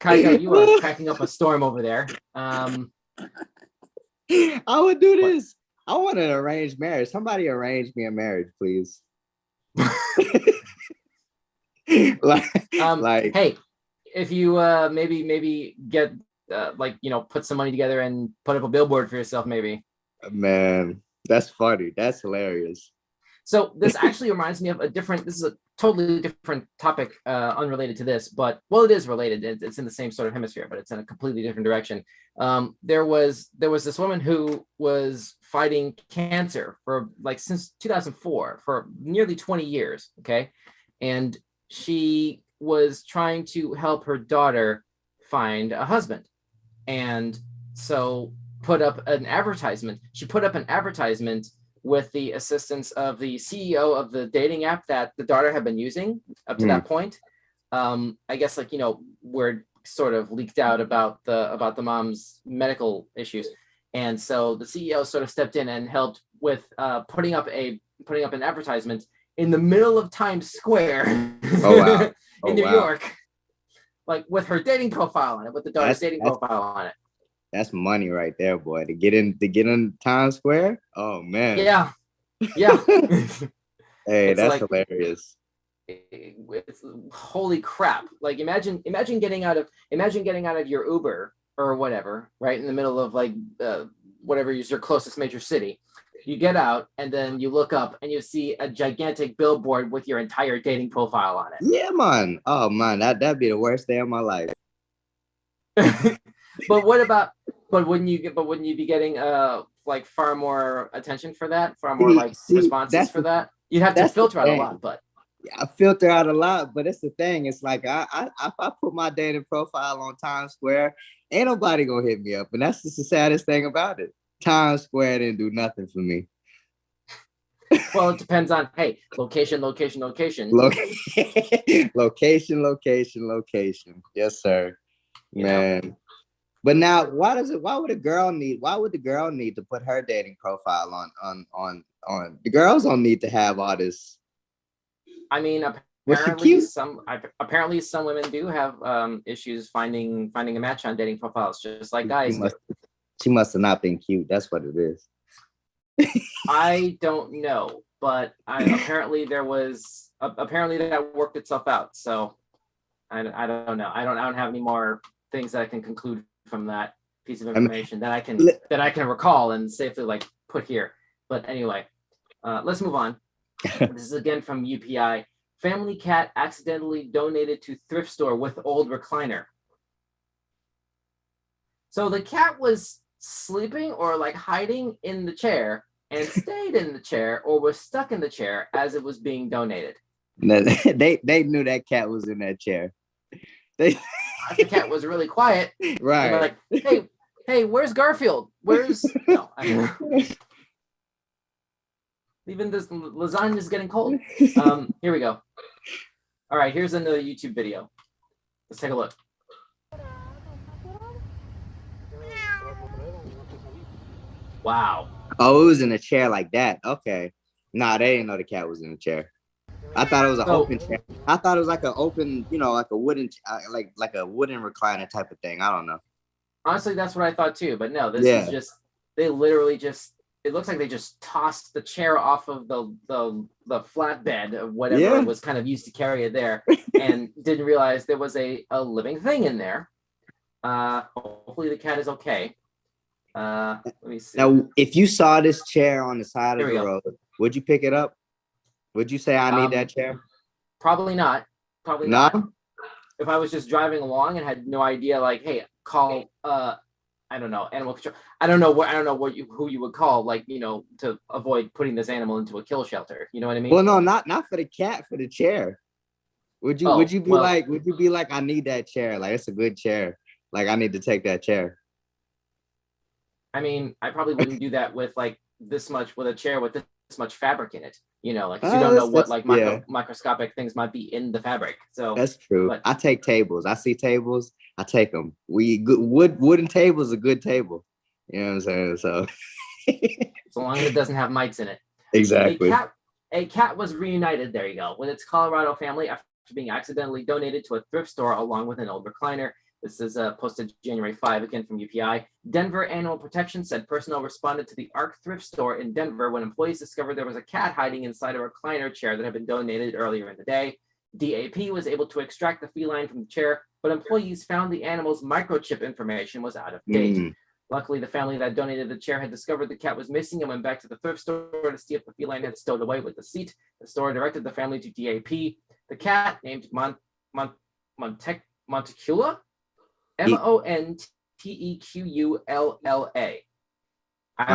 Kyko, you are cracking up a storm over there. I would do this. I want an arranged marriage. Somebody arrange me a marriage, please. Hey, if you maybe get put some money together and put up a billboard for yourself, maybe. Man, that's funny. That's hilarious. So this actually reminds me of this is a totally different topic, unrelated to this, but well, it is related. It's in the same sort of hemisphere, but it's in a completely different direction. There was this woman who was fighting cancer for since 2004 for nearly 20 years. Okay. And she was trying to help her daughter find a husband. And so put up an advertisement. She put up an advertisement with the assistance of the CEO of the dating app that the daughter had been using up to that point. I guess word sort of leaked out about the mom's medical issues. And so the CEO sort of stepped in and helped with putting up an advertisement in the middle of Times Square Oh wow. in New York, like with her dating profile on it, with the daughter's dating profile on it. That's money right there, boy. To get in Times Square. Oh man. Yeah. Hey, that's like, hilarious. It's holy crap. Like imagine getting out of your Uber or whatever, right in the middle of like whatever is your closest major city. You get out and then you look up and you see a gigantic billboard with your entire dating profile on it. Yeah, man. Oh man, that'd be the worst day of my life. But wouldn't you be getting like far more attention for that, far more responses for that? You'd have to filter out a lot, but I filter out a lot, but it's the thing. It's like if I put my dating profile on Times Square, ain't nobody gonna hit me up, and that's just the saddest thing about it. Times Square didn't do nothing for me. Well, it depends on location. Location. Yes, sir. Man. Know? But now, why would the girl need to put her dating profile on? The girls don't need to have all this. I mean, apparently some women do have issues finding a match on dating profiles, just like guys. She must have not been cute. That's what it is. I don't know, but apparently that worked itself out. So I don't know. I don't have any more things that I can conclude from that piece of information that I can recall and safely like put here. But anyway, let's move on. This is again from UPI. Family cat accidentally donated to thrift store with old recliner. So the cat was sleeping or like hiding in the chair and stayed in the chair or was stuck in the chair as it was being donated. No, they knew that cat was in that chair. The cat was really quiet. Right. Like, hey, where's Garfield? Where's no, I don't know. Even this lasagna is getting cold. Here we go. All right, here's another YouTube video. Let's take a look. Wow. Oh, it was in a chair like that. Okay. Nah, they didn't know the cat was in the chair. I thought it was an open chair. I thought it was like an open, like a wooden, like a wooden recliner type of thing. I don't know. Honestly, that's what I thought too. But no, this is just, they literally just, it looks like they just tossed the chair off of the flatbed of whatever was kind of used to carry it there and didn't realize there was a living thing in there. Hopefully the cat is okay. Let me see. Now, if you saw this chair on the side of the road, would you pick it up? Would you say I need that chair? Probably not. Probably not. If I was just driving along and had no idea, like, hey, call I don't know, animal control. I don't know who you would call, like, to avoid putting this animal into a kill shelter. You know what I mean? Well, no, not for the cat, for the chair. Would you be like, I need that chair? Like, it's a good chair. Like, I need to take that chair. I mean, I probably wouldn't do that with like this much, with a chair with this much fabric in it. Like, you don't know what like microscopic things might be in the fabric. So that's true. But I take tables. I see tables. I take them. Wooden table is a good table. You know what I'm saying? So as long as it doesn't have mites in it. Exactly. A cat was reunited. There you go. With its Colorado family after being accidentally donated to a thrift store along with an old recliner. This is posted January 5, again from UPI. Denver Animal Protection said personnel responded to the Arc thrift store in Denver when employees discovered there was a cat hiding inside a recliner chair that had been donated earlier in the day. DAP was able to extract the feline from the chair, but employees found the animal's microchip information was out of date. Luckily, the family that donated the chair had discovered the cat was missing and went back to the thrift store to see if the feline had stowed away with the seat. The store directed the family to DAP. The cat, named Montequilla, Montequulla. I have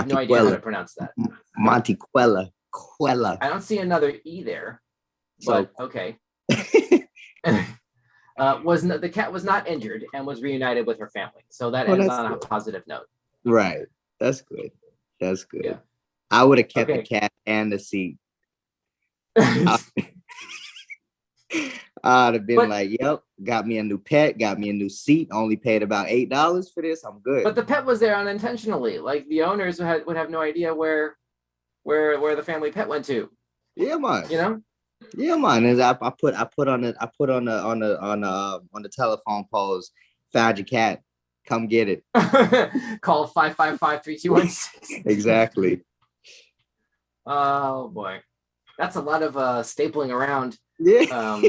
no idea how to pronounce that. Montequella. I don't see another E there, but okay. The cat was not injured and was reunited with her family. So that ends on a positive note. Right. That's good. Yeah. I would have kept the cat and the seat. I'd have been like, yep, got me a new pet, got me a new seat, only paid about $8 for this. I'm good. But the pet was there unintentionally. Like the owners would have no idea where where the family pet went to. Yeah, man. You know? Yeah, man. And I put on the telephone poles. Found your cat. Come get it. Call 555-3216. Exactly. Oh boy, that's a lot of stapling around. Yeah.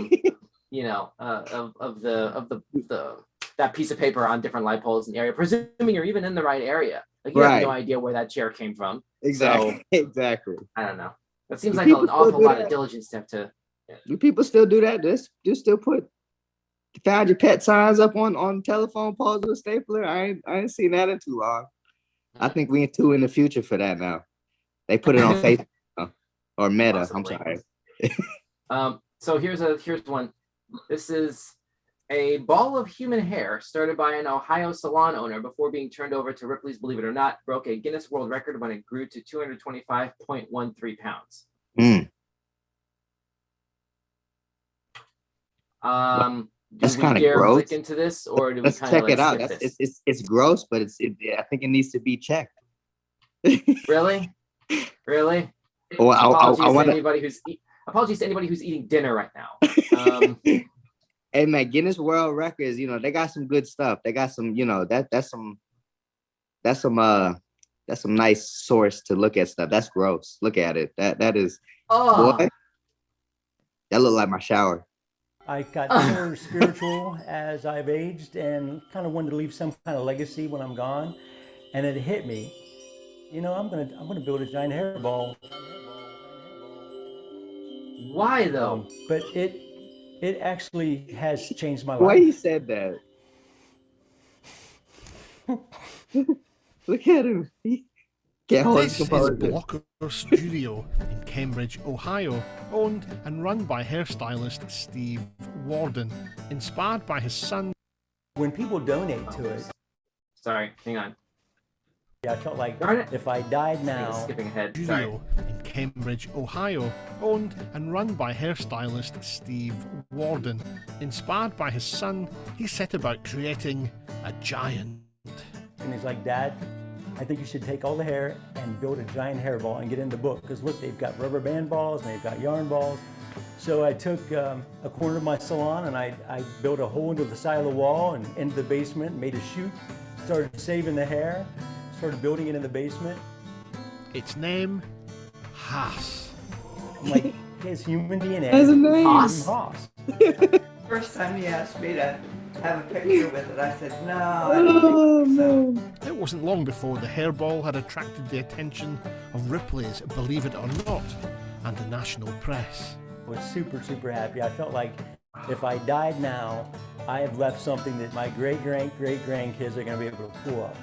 You know, of the that piece of paper on different light poles in the area, presuming you're even in the right area. Like you have no idea where that chair came from. Exactly. So, exactly. I don't know. That seems like an awful lot of diligence to have to. Yeah. Do people still do that? Do still put found your pet signs up on telephone poles with a stapler? I ain't seen that in too long. I think we too in the future for that now. They put it on Facebook or Meta. Possibly. I'm sorry. So here's one. This is a ball of human hair started by an Ohio salon owner before being turned over to Ripley's Believe It or Not, broke a Guinness World Record when it grew to 225.13 pounds. That's kind of gross. Click into this, or do Let's we check it out? It's gross, but I think it needs to be checked. Really? Well, apologies to anybody who's eating dinner right now. Hey man, Guinness World Records, you know, they got some good stuff. They got some, you know, that's some nice source to look at stuff. That's gross. Look at it. That is boy, that look like my shower. I got more spiritual as I've aged and kind of wanted to leave some kind of legacy when I'm gone. And it hit me, you know, I'm gonna build a giant hairball. Why though? But it actually has changed my life. Why you said that? Look at him. This is Blocker Studio in Cambridge, Ohio, owned and run by hairstylist Steve Warden, inspired by his son. When people donate to it. Sorry, hang on. Yeah, I felt like if I died now. Skipping ahead. Studio in Cambridge, Ohio, owned and run by hairstylist Steve Warden, inspired by his son, he set about creating a giant. And he's like, Dad, I think you should take all the hair and build a giant hairball and get in the book. Because look, they've got rubber band balls and they've got yarn balls. So I took a corner of my salon and I built a hole into the side of the wall and into the basement, made a chute, started saving the hair, started building it in the basement. Its name, Haas. I'm like, his human DNA. Has a name. Haas. First time he asked me to have a picture with it, I said, no, I don't think so. It wasn't long before the hairball had attracted the attention of Ripley's Believe It or Not and the national press. I was super, super happy. I felt like if I died now, I have left something that my great-grandkids are going to be able to pull up.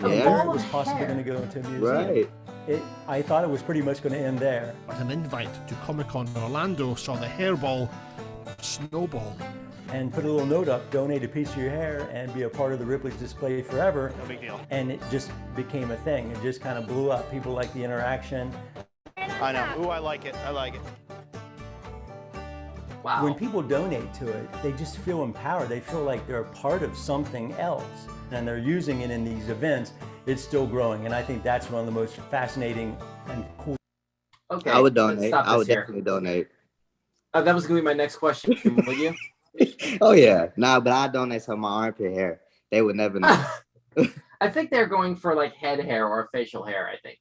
Yeah. It was possibly going to go into a museum. Right. I thought it was pretty much going to end there. But an invite to Comic-Con Orlando saw the hairball snowball. And put a little note up, donate a piece of your hair and be a part of the Ripley's display forever. No big deal. And it just became a thing. It just kind of blew up. People like the interaction. I know. Ooh, I like it. Wow. When people donate to it, they just feel empowered. They feel like they're a part of something else. And they're using it in these events. It's still growing. And I think that's one of the most fascinating and cool. Okay. I would donate. I would definitely donate. That was going to be my next question. Would you? Oh yeah, nah, but I donate some of my armpit hair. They would never know. I think they're going for like head hair or facial hair. I think,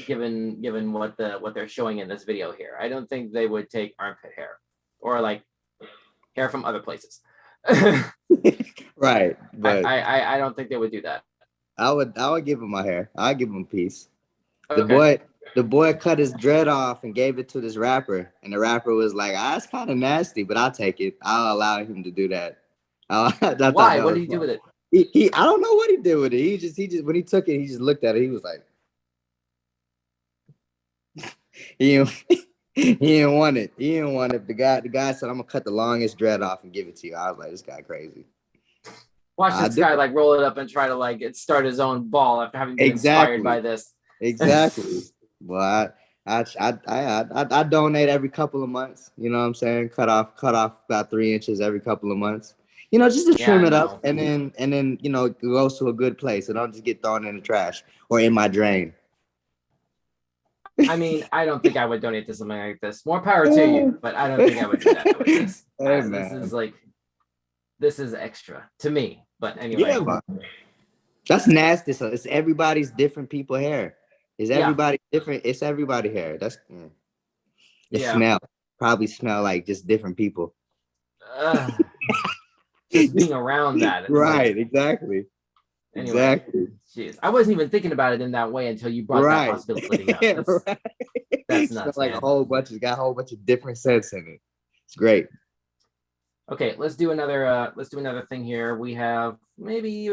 given what they're showing in this video here, I don't think they would take armpit hair or like hair from other places. Right, but I don't think they would do that. I would give him my hair. I'll give him a piece. Okay. The boy cut his dread off and gave it to this rapper, and the rapper was like, "That's kind of nasty, but I'll take it. I'll allow him to do that." Why? What did he do with it? He I don't know what he did with it. He just when he took it, he just looked at it. He was like, he didn't want it. He didn't want it. The guy said, "I'm gonna cut the longest dread off and give it to you." I was like, "This guy crazy." Watch this guy like roll it up and try to like start his own ball after having been inspired by this. Exactly. Well, I donate every couple of months. You know what I'm saying? Cut off about 3 inches every couple of months. You know, just to trim it up, and then you know, it goes to a good place. It don't just get thrown in the trash or in my drain. I mean, I don't think I would donate to something like this. More power to you, but I don't think I would do that with this. Hey, This man. is like, this is extra to me. But anyway, Yeah, man. That's nasty. So it's everybody's different people hair. It's everybody different. It's everybody hair. That's it. Yeah. Probably smell like just different people. Just being around that. It's Right. like, exactly. anyway, Exactly. jeez, I wasn't even thinking about it in that way until you brought that possibility up. That's nuts, like man. a whole bunch. It's got a whole bunch of different scents in it. It's great. Okay, let's do another thing here. We have maybe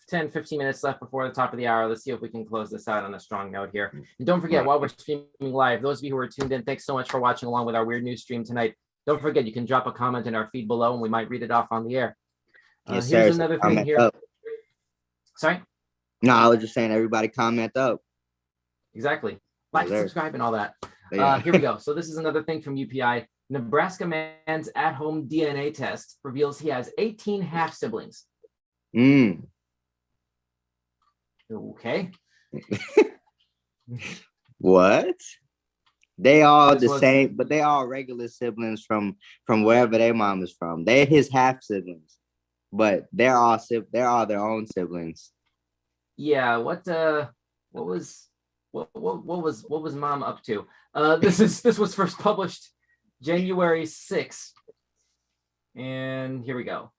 10, 15 minutes left before the top of the hour. Let's see if we can close this out on a strong note here. And don't forget, while we're streaming live, those of you who are tuned in, thanks so much for watching along with our weird news stream tonight. Don't forget, you can drop a comment in our feed below and we might read it off on the air. Yes, here's sir. another thing here. Up. Sorry? No, I was just saying everybody comment up. Exactly. Like, Yes, subscribe, and all that. Yeah. Here we go. So this is another thing from UPI. Nebraska man's at-home DNA test reveals he has 18 half-siblings. Okay. What? They all the same, but they all regular siblings from wherever their mom is from. They're his half siblings, but they're all their own siblings. Yeah. What was mom up to? This was first published January 6th. And here we go.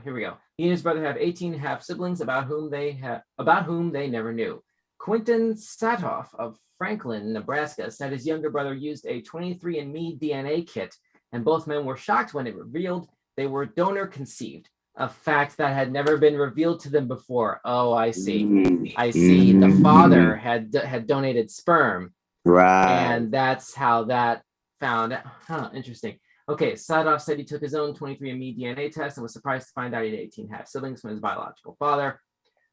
Here we go. He and his brother have 18 half siblings about whom they never knew. Quentin Satoff of Franklin, Nebraska, said his younger brother used a 23andMe DNA kit, and both men were shocked when it revealed they were donor conceived, a fact that had never been revealed to them before. Oh, I see. I see. The father had donated sperm, right? And that's how that found. Interesting. Okay, Satoff said he took his own 23andMe DNA test and was surprised to find out he had 18 half siblings from his biological father.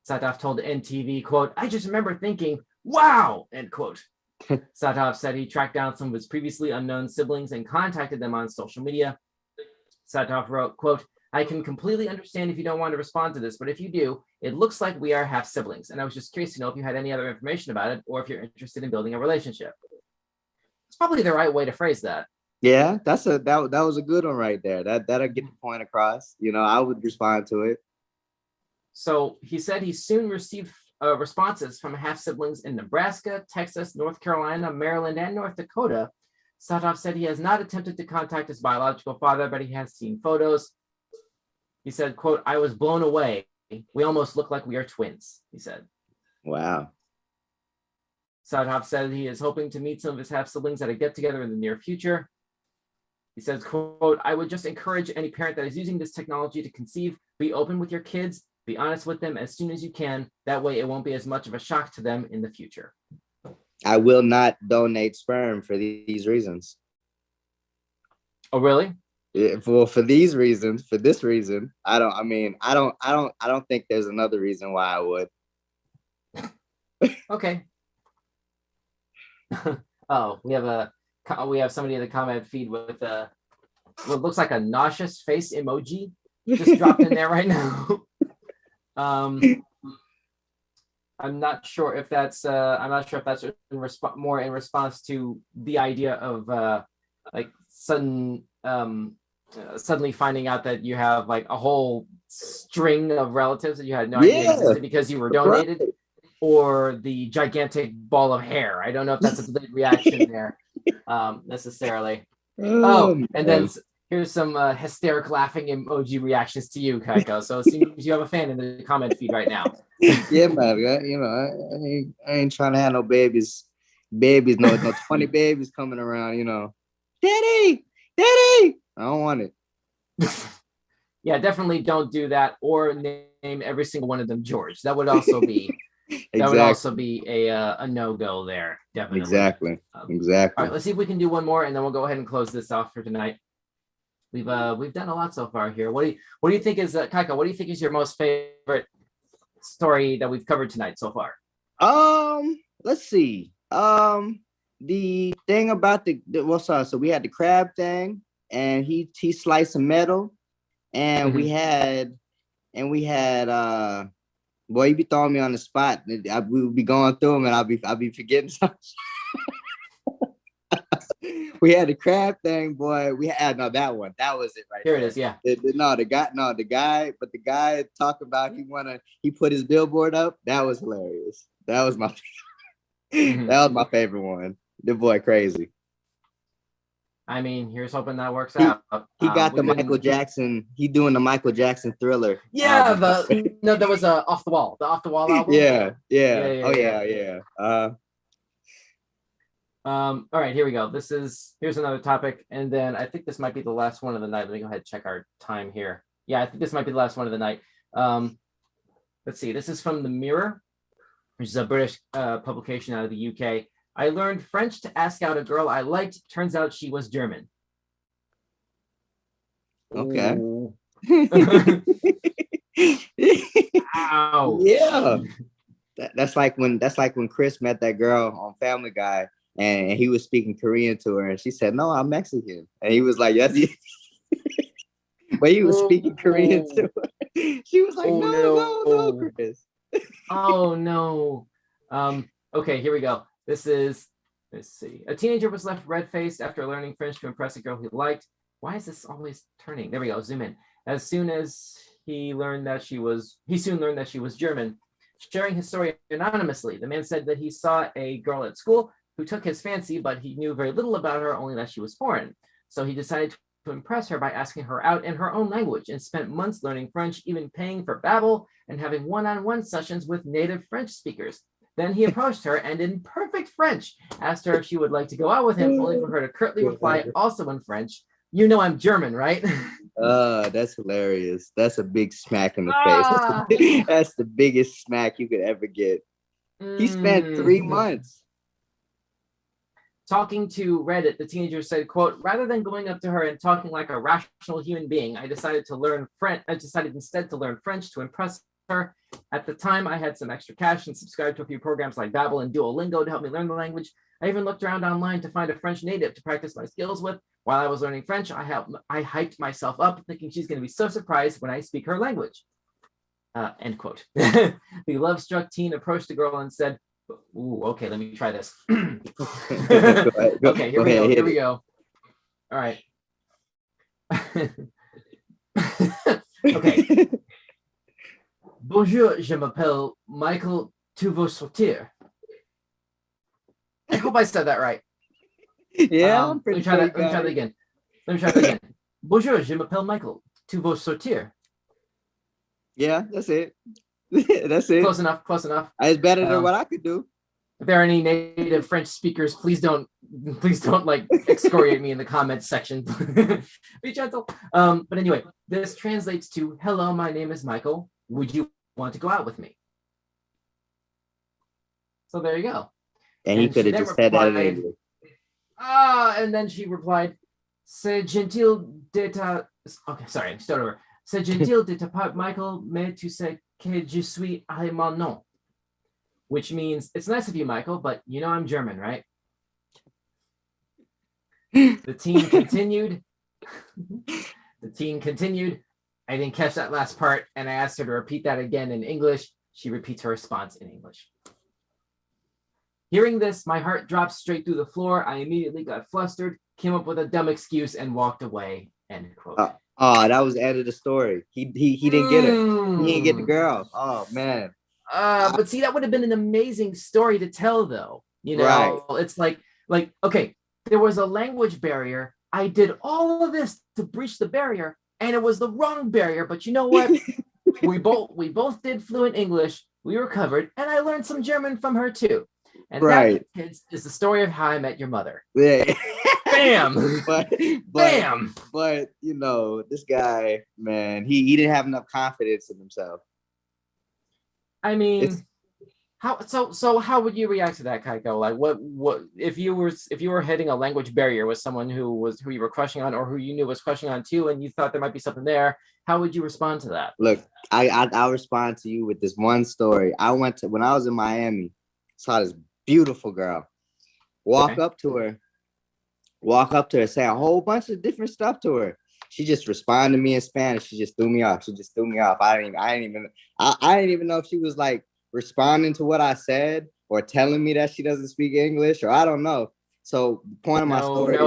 Satoff told NTV, quote, "I just remember thinking, wow," end quote. Satoff said he tracked down some of his previously unknown siblings and contacted them on social media. Satoff wrote, quote, "I can completely understand if you don't want to respond to this, but if you do, it looks like we are half siblings. And I was just curious to know if you had any other information about it or if you're interested in building a relationship." It's probably the right way to phrase that. Yeah, that was a good one right there. That'll get the point across. You know, I would respond to it. So he said he soon received responses from half siblings in Nebraska, Texas, North Carolina, Maryland, and North Dakota. Satoff said he has not attempted to contact his biological father, but he has seen photos. He said, quote, "I was blown away. We almost look like we are twins," he said. Wow. Satoff said he is hoping to meet some of his half siblings at a get together in the near future. He says, quote, "I would just encourage any parent that is using this technology to conceive, be open with your kids, be honest with them as soon as you can. That way it won't be as much of a shock to them in the future." I will not donate sperm for these reasons. Oh, really? Yeah, for these reasons, for this reason, I don't think there's another reason why I would. Okay. Oh, we have somebody in the comment feed with what looks like a nauseous face emoji just dropped in there right now. I'm not sure if that's more in response to the idea of like suddenly finding out that you have like a whole string of relatives that you had no idea existed because you were donated, or the gigantic ball of hair. I don't know if that's a big reaction there necessarily. And then here's some hysteric laughing emoji reactions to you, Kyko. So it seems you have a fan in the comment feed right now. Yeah, man. You know, I ain't trying to have no babies. No 20 babies coming around. You know, daddy. I don't want it. Yeah, definitely don't do that, or name every single one of them George. That would also be that would also be a no-go there. Definitely. Exactly. All right, let's see if we can do one more, and then we'll go ahead and close this off for tonight. We've done a lot so far here. What do you think is Kyko? What do you think is your most favorite story that we've covered tonight so far? Let's see. The thing about so we had the crab thing, and he sliced some metal, and we had Boy, you be throwing me on the spot. We would be going through them, and I'll be forgetting something. We had the crab thing, boy. We had that one. That was it right Here there. it is. Yeah. The guy talking about he put his billboard up. That was hilarious. That was my that was my favorite one. The boy crazy. I mean, here's hoping that works out. He got the Michael Jackson. He doing the Michael Jackson Thriller. Yeah, that was Off the Wall. The Off the Wall album. Yeah. Yeah. Oh yeah. All right, here we go. Here's another topic, and then I think this might be the last one of the night. Let me go ahead and check our time here. Yeah, I think this might be the last one of the night. Let's see. This is from The Mirror, which is a British publication out of the UK. I learned French to ask out a girl I liked. Turns out she was German. Okay. Ow. Yeah. That's like when Chris met that girl on Family Guy, and he was speaking Korean to her, and she said, "No, I'm Mexican," and he was like, "Yes." But he was speaking Korean to her. She was like, "No, Chris." Oh no. Okay, here we go. Let's see. A teenager was left red-faced after learning French to impress a girl he liked. Why is this always turning? There we go. Zoom in. As soon as he soon learned that she was German. Sharing his story anonymously, the man said that he saw a girl at school who took his fancy, but he knew very little about her, only that she was foreign. So he decided to impress her by asking her out in her own language and spent months learning French, even paying for Babbel and having one-on-one sessions with native French speakers. Then he approached her and in perfect French asked her if she would like to go out with him, only for her to curtly reply, also in French, "You know I'm German, right?" That's hilarious. That's a big smack in the face. That's the biggest smack you could ever get. He spent 3 months. Talking to Reddit, the teenager said, quote, "Rather than going up to her and talking like a rational human being, I decided instead to learn French to impress her. At the time, I had some extra cash and subscribed to a few programs like Babbel and Duolingo to help me learn the language. I even looked around online to find a French native to practice my skills with. While I was learning French, I hyped myself up, thinking she's going to be so surprised when I speak her language." End quote. The love-struck teen approached the girl and said, "Ooh, okay, let me try this." Okay, here we go. All right. Okay. "Bonjour, je m'appelle Michael. Tu veux sortir?" I hope I said that right. Yeah, let me try that again. "Bonjour, je m'appelle Michael. Tu veux sortir?" Yeah, that's it. That's it. Close enough. It's better than what I could do. If there are any native French speakers, please don't like excoriate me in the comments section. Be gentle. But anyway, this translates to, "Hello, my name is Michael. Would you want to go out with me?" So there you go. And he could have just said that in English. And then she replied, "C'est gentil de ta..." Okay, sorry, start over. "C'est gentil de ta part, Michael, mais tu sais que je suis allemand, non?" Which means, "It's nice of you, Michael, but you know I'm German, right?" The teen continued. I didn't catch that last part, and I asked her to repeat that again in English. She repeats her response in English. Hearing this, my heart dropped straight through the floor. I immediately got flustered, came up with a dumb excuse, and walked away. End quote. That was the end of the story. He didn't get her. He didn't get the girl. Oh man. But see, that would have been an amazing story to tell, though. You know, right. It's like, okay, there was a language barrier. I did all of this to breach the barrier, and it was the wrong barrier. But you know what? we both did fluent English. We were covered, and I learned some German from her too. And that, kids, is the story of How I Met Your Mother. Yeah. Bam. Bam. But you know, this guy, man, he didn't have enough confidence in himself. I mean, how would you react to that, Kyko? Like, what if you were hitting a language barrier with someone who you were crushing on, or who you knew was crushing on too, and you thought there might be something there? How would you respond to that? Look, I'll respond to you with this one story. When I was in Miami, saw this beautiful girl. Walk up to her, say a whole bunch of different stuff to her. she just responded to me in Spanish. She just threw me off. I didn't even know if she was like responding to what I said or telling me that she doesn't speak English, or I don't know. So the point of my story.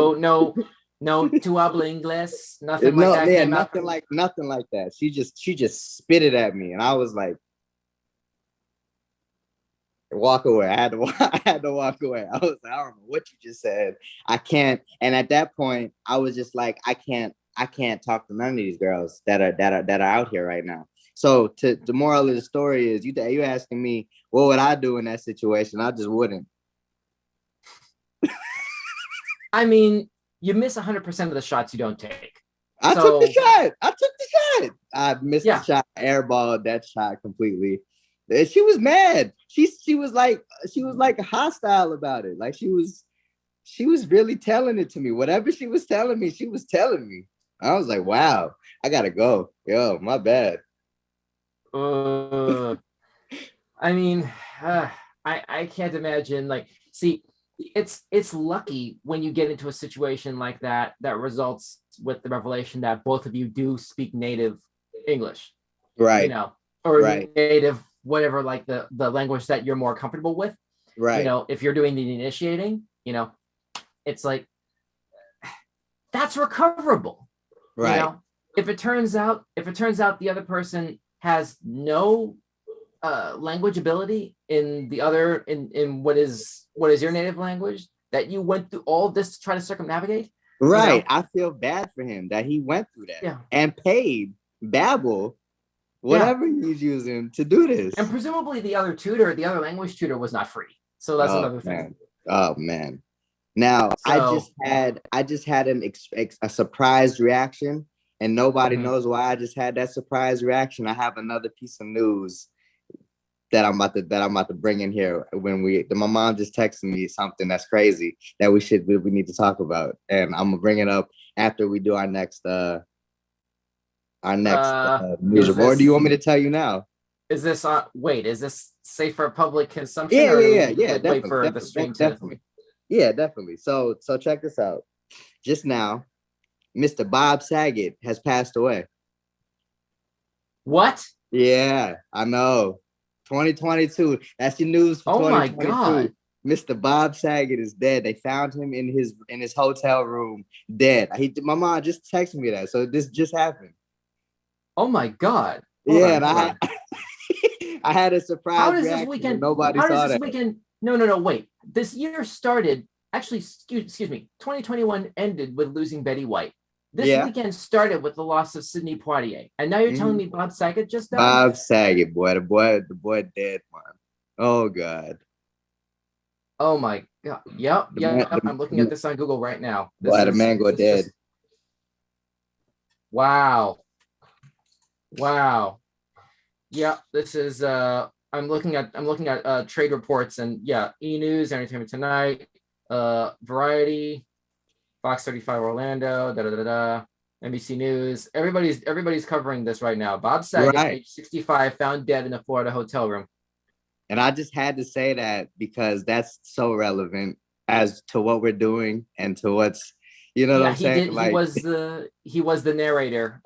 No, tu habla inglés, nothing like that. Yeah, nothing like that. She just spit it at me, and I was like, walk away. I had to walk away. I was like, I don't know what you just said. I can't. And at that point, I was just like, I can't talk to none of these girls that are out here right now. So the moral of the story is, you asking me what would I do in that situation? I just wouldn't. I mean, you miss 100% of the shots you don't take. I took the shot. I missed the shot, airballed that shot completely. She was mad. She was like hostile about it. Like she was really telling it to me. Whatever she was telling me, she was telling me. I was like, wow, I gotta go. Yo, my bad. I mean, I can't imagine. Like, see, it's lucky when you get into a situation like that results with the revelation that both of you do speak native English, right? You know, or right. native whatever, like the language that you're more comfortable with, right? You know, if you're doing the initiating, you know, it's like that's recoverable, right? You know, if it turns out the other person has no language ability in the other in what is your native language, that you went through all this to try to circumnavigate, right? You know? I feel bad for him that he went through that, and paid Babbel whatever he's using to do this, and presumably the other language tutor was not free, so that's another thing. Oh man. Now I just had a surprise reaction, and nobody knows why I just had that surprise reaction. I have another piece of news that I'm about to bring in here. My mom just texted me something that's crazy that we need to talk about, and I'm gonna bring it up after we do our next news. Or do you want me to tell you now? Is this is this safe for public consumption? Yeah, wait for the stream definitely. Yeah, definitely. So check this out. Just now, Mr. Bob Saget has passed away. What? Yeah, I know. 2022. That's your news for 2022. My God. Mr. Bob Saget is dead. They found him in his hotel room, dead. My mom just texted me that. So this just happened. Oh my God. And I had a surprise. How does this weekend? Nobody saw that. Weekend? No. Wait. This year started. Actually, excuse me. 2021 ended with losing Betty White. This weekend started with the loss of Sidney Poitier, and now you're telling me Bob Saget just died? Bob Saget, boy, the boy dead, man. Oh God. Oh my God. Yep. I'm looking at this on Google right now. The man go dead. Wow. Yeah, this is. I'm looking at trade reports, and E! News, Entertainment Tonight, Variety, Fox 35 Orlando, NBC News. Everybody's covering this right now. Bob Saget, age 65, found dead in a Florida hotel room. And I just had to say that because that's so relevant as to what we're doing and to what's, what I'm saying. He was the narrator,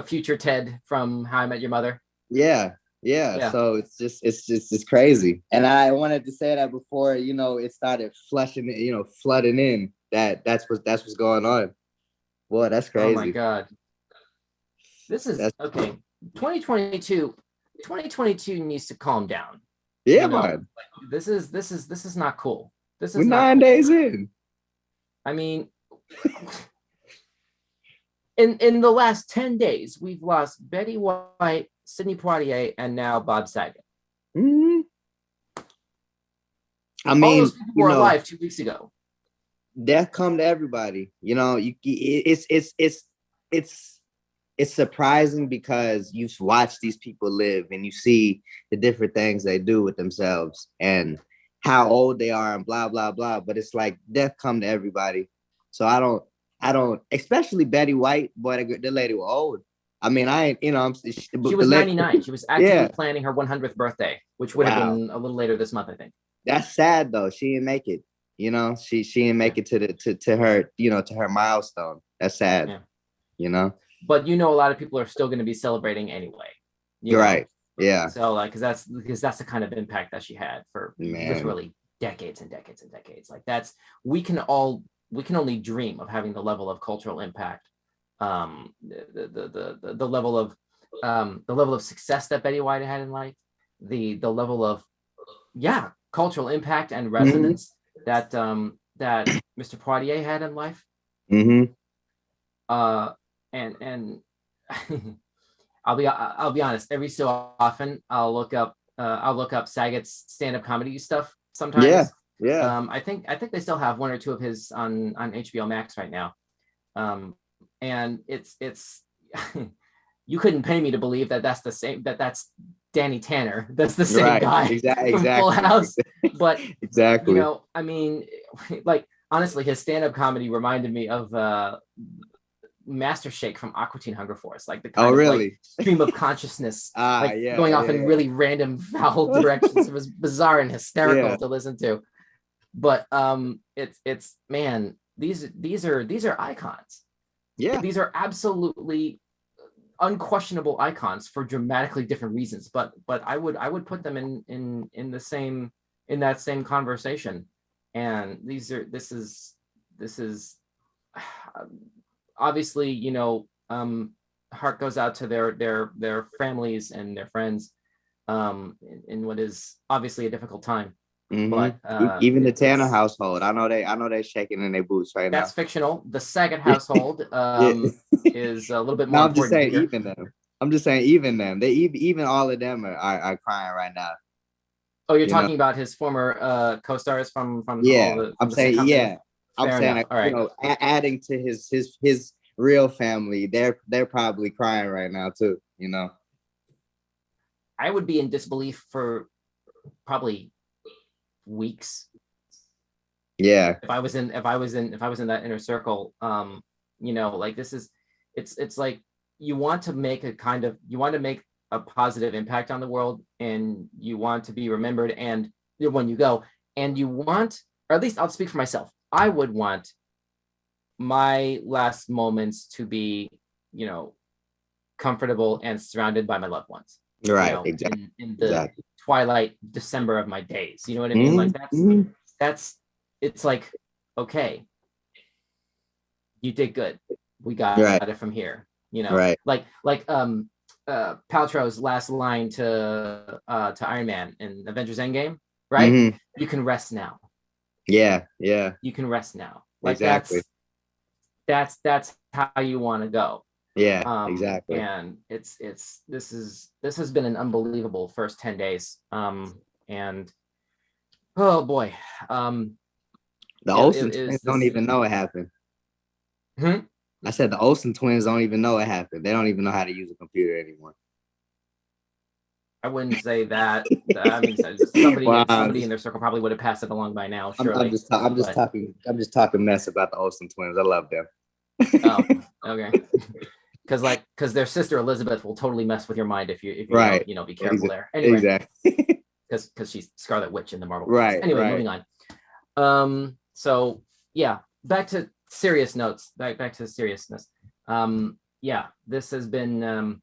future Ted from How I Met Your Mother. Yeah. So it's crazy. And I wanted to say that before, it started flooding in. That's what's going on. Boy, that's crazy. Oh my God. This is okay. 2022 needs to calm down. Yeah, man. This is not cool. We're 9 days in. I mean, in the last 10 days, we've lost Betty White, Sidney Poitier, and now Bob Saget. Mm-hmm. I mean, all those people were alive 2 weeks ago. Death come to everybody. It's surprising because you've watched these people live and you see the different things they do with themselves and how old they are and blah blah blah. But it's like death come to everybody. So I don't, especially Betty White. Boy, the lady was old. I mean, she was 99. She was actually planning her 100th birthday, which would have been a little later this month, I think. That's sad though. She didn't make it. You know, she didn't make it to her, you know, to her milestone. That's sad. Yeah. You know. But you know, a lot of people are still going to be celebrating anyway. You're right. Yeah. So like, because that's the kind of impact that she had for literally decades and decades and decades. Like we can only dream of having the level of cultural impact, the level of success that Betty White had in life, the level of cultural impact and resonance that Mr. Poitier had in life. Mm-hmm. And I'll be honest. Every so often, I'll look up Saget's stand-up comedy stuff sometimes. Yeah. I think they still have one or two of his on HBO Max right now. And it's you couldn't pay me to believe that that's the same, that's Danny Tanner. That's the same guy from Full House. But exactly. You know, I mean, like honestly, his stand-up comedy reminded me of Master Shake from Aqua Teen Hunger Force, like the kind of like stream of consciousness, going off in really random foul directions. It was bizarre and hysterical to listen to. But it's man, these are icons. Yeah, these are absolutely unquestionable icons for dramatically different reasons. But I would put them in that same conversation. And this is obviously, you know, heart goes out to their families and their friends in what is obviously a difficult time. Mm-hmm. But even the Tanner household, I know they shaking in their boots right now. That's fictional. The Saget household is a little bit more. No, I'm just saying even them. I'm just saying even them. They even all of them are crying right now. Oh, you're talking about his former co-stars from I'm saying I'm saying like, you know, adding to his real family, they're probably crying right now too, you know. I would be in disbelief for probably weeks. Yeah. If I was in that inner circle, you know, like it's like you want to make a positive impact on the world, and you want to be remembered, and when you go, and you want, or at least I'll speak for myself, I would want my last moments to be, you know, comfortable and surrounded by my loved ones. Right. You know, exactly. In the twilight December of my days. You know what I mean? Like that's it's like, okay, you did good. We got it from here. You know, like Paltrow's last line to Iron Man in Avengers Endgame, right? You can rest now. Yeah. You can rest now. Like exactly. That's how you want to go. Yeah, exactly. And this has been an unbelievable first 10 days. And oh boy. The Olsen twins don't even know it happened. I said the Olsen twins don't even know it happened. They don't even know how to use a computer anymore. I wouldn't say that. I mean, somebody in their circle probably would have passed it along by now. Surely. I'm just talking mess about the Olsen twins. I love them. Oh, okay. Because their sister Elizabeth will totally mess with your mind if you don't, be careful there. Anyway, exactly. Because she's Scarlet Witch in the Marvel. Right. Anyway, moving on. So yeah, back to serious notes. Back to seriousness. This has been.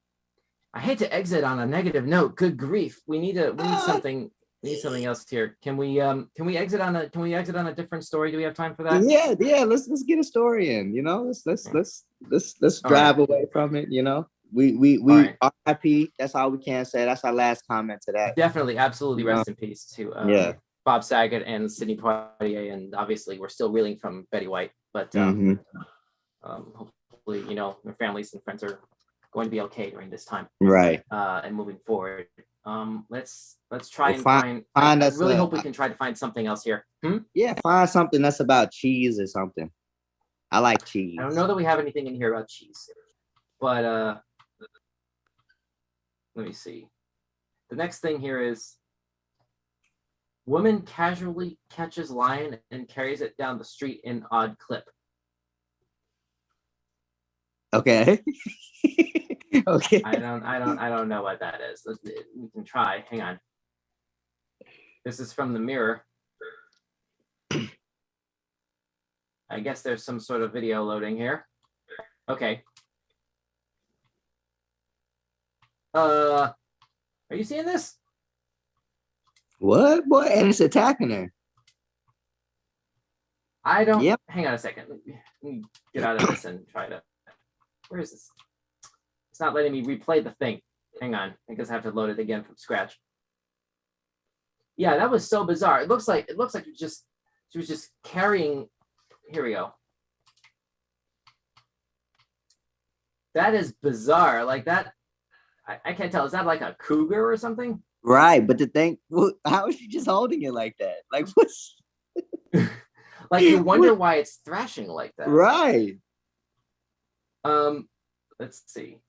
I hate to exit on a negative note. Good grief. We need something. We need something else here. Can we exit on a different story? Do we have time for that? Yeah. Let's get a story in. You know, let's drive away from it. You know, we RIP. That's all we can say. That's our last comment to that. Definitely, absolutely. Rest in peace to Bob Saget and Sidney Poitier, and obviously we're still reeling from Betty White, but hopefully, you know, their families and friends are going to be okay during this time, right? And moving forward. Let's try and find. I really hope we can try to find something else here. Yeah, find something that's about cheese or something. I like cheese. I don't know that we have anything in here about cheese, but let me see. The next thing here is woman casually catches lion and carries it down the street in odd clip. Okay. Okay. I don't know what that is. We can try. Hang on. This is from the Mirror. I guess there's some sort of video loading here. Okay. Are you seeing this? What, boy? And it's attacking her. I don't. Yep. Hang on a second. Let me get out of this and try to. Where is this? It's not letting me replay the thing. Hang on. I guess I have to load it again from scratch. Yeah, that was so bizarre. It looks like she was just carrying. Here we go. That is bizarre. Like that. I can't tell. Is that like a cougar or something? Right, but the thing, how is she just holding it like that? Like what's like you wonder why it's thrashing like that. Right. Let's see.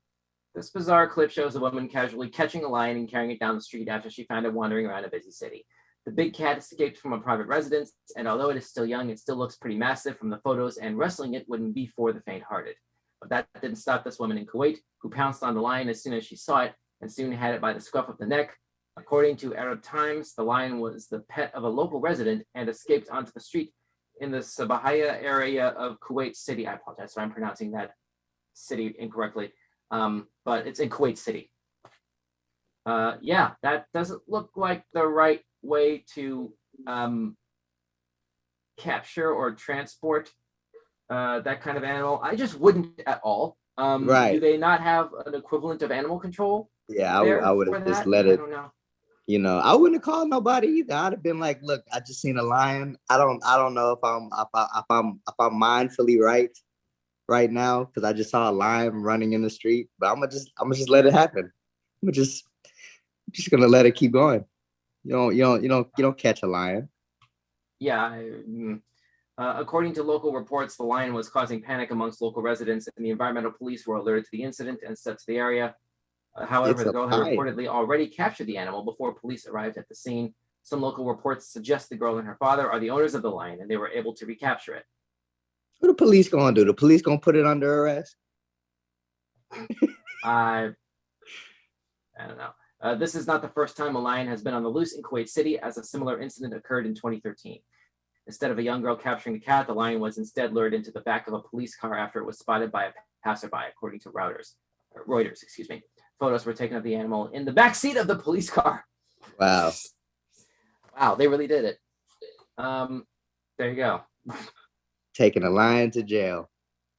This bizarre clip shows a woman casually catching a lion and carrying it down the street after she found it wandering around a busy city. The big cat escaped from a private residence, and although it is still young, it still looks pretty massive from the photos, and wrestling it wouldn't be for the faint-hearted. But that didn't stop this woman in Kuwait, who pounced on the lion as soon as she saw it, and soon had it by the scruff of the neck. According to Arab Times, the lion was the pet of a local resident and escaped onto the street in the Sabahia area of Kuwait City. I apologize if I'm pronouncing that city incorrectly, but it's in Kuwait City. Yeah, that doesn't look like the right way to capture or transport that kind of animal. I just wouldn't at all. Right. Do they not have an equivalent of animal control? Yeah, I would have just let I it. don't know. You know, I wouldn't have called nobody either. I'd have been like, "Look, I just seen a lion. I don't know if I'm mindfully right now because I just saw a lion running in the street. But I'm gonna just let it happen. I'm just gonna let it keep going. You don't catch a lion. Yeah. According to local reports, the lion was causing panic amongst local residents, and the environmental police were alerted to the incident and sent to the area. However, the girl had reportedly already captured the animal before police arrived at the scene. Some local reports suggest the girl and her father are the owners of the lion, and they were able to recapture it. What the police gonna do? The police gonna put it under arrest? I don't know. This is not the first time a lion has been on the loose in Kuwait City, as a similar incident occurred in 2013. Instead of a young girl capturing the cat, the lion was instead lured into the back of a police car after it was spotted by a passerby, according to Reuters. Photos were taken of the animal in the back seat of the police car. Wow. Wow, they really did it. There you go. Taking a lion to jail.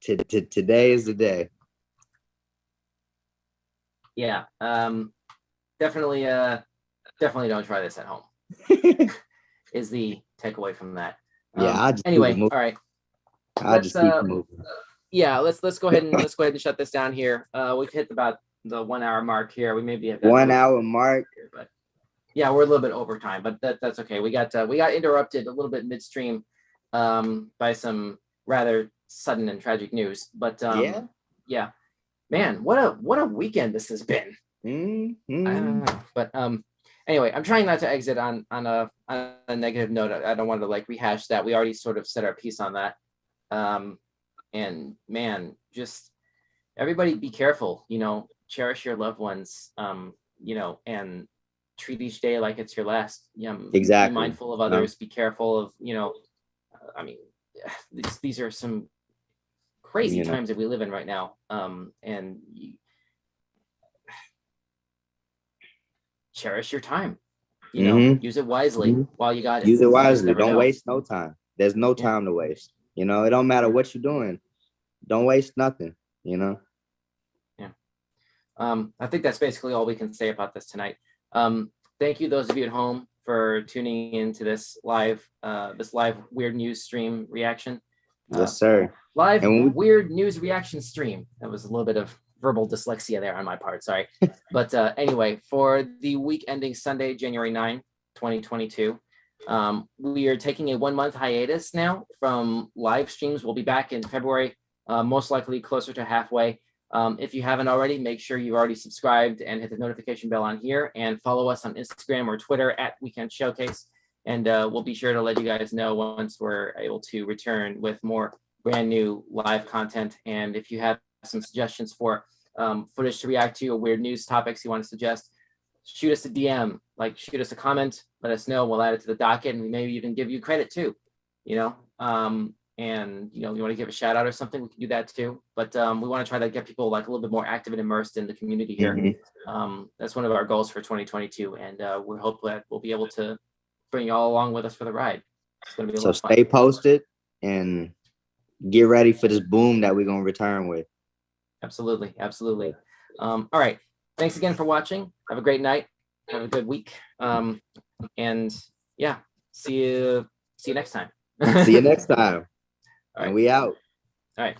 Today is the day. Yeah. Definitely don't try this at home. Is the takeaway from that. Yeah. Anyway, all right. I'll just keep moving. Yeah, let's go ahead and shut this down here. We've hit about the 1 hour mark here. We maybe have 1 hour mark. Here, but yeah, we're a little bit over time, but that's okay. We got interrupted a little bit midstream by some rather sudden and tragic news. But yeah, man, what a weekend this has been. Mm-hmm. I don't know, but anyway, I'm trying not to exit on a negative note. I don't want to like rehash that. We already sort of said our piece on that. And man, just everybody be careful, cherish your loved ones, and treat each day like it's your last. Exactly. Be mindful of others, be careful of, these are some crazy times that we live in right now. And cherish your time, use it wisely while you got it. Use it wisely. Don't waste no time. There's no time to waste. It don't matter what you're doing. Don't waste nothing, Yeah. I think that's basically all we can say about this tonight. Thank you, those of you at home, for tuning into this live weird news stream reaction. Yes, sir. Live weird news reaction stream. That was a little bit of verbal dyslexia there on my part. Sorry. But anyway, for the week ending Sunday, January 9, 2022, we are taking a 1 month hiatus now from live streams. We'll be back in February, most likely closer to halfway. If you haven't already, make sure you've already subscribed and hit the notification bell on here, and follow us on Instagram or Twitter at Weekend Showcase. And we'll be sure to let you guys know once we're able to return with more brand new live content. And if you have some suggestions for footage to react to or weird news topics you want to suggest, shoot us a DM, shoot us a comment, let us know. We'll add it to the docket, and we maybe even give you credit too, and you want to give a shout out or something, we can do that too. But we want to try to get people like a little bit more active and immersed in the community here. That's one of our goals for 2022, and we hope that we'll be able to bring you all along with us for the ride. It's going to be a lot of fun. Stay posted and get ready for this boom that we're going to return with. Absolutely. All right, thanks again for watching. Have a great night. Have a good week. And yeah, see you next time. See you next time. All right. And we out. All right.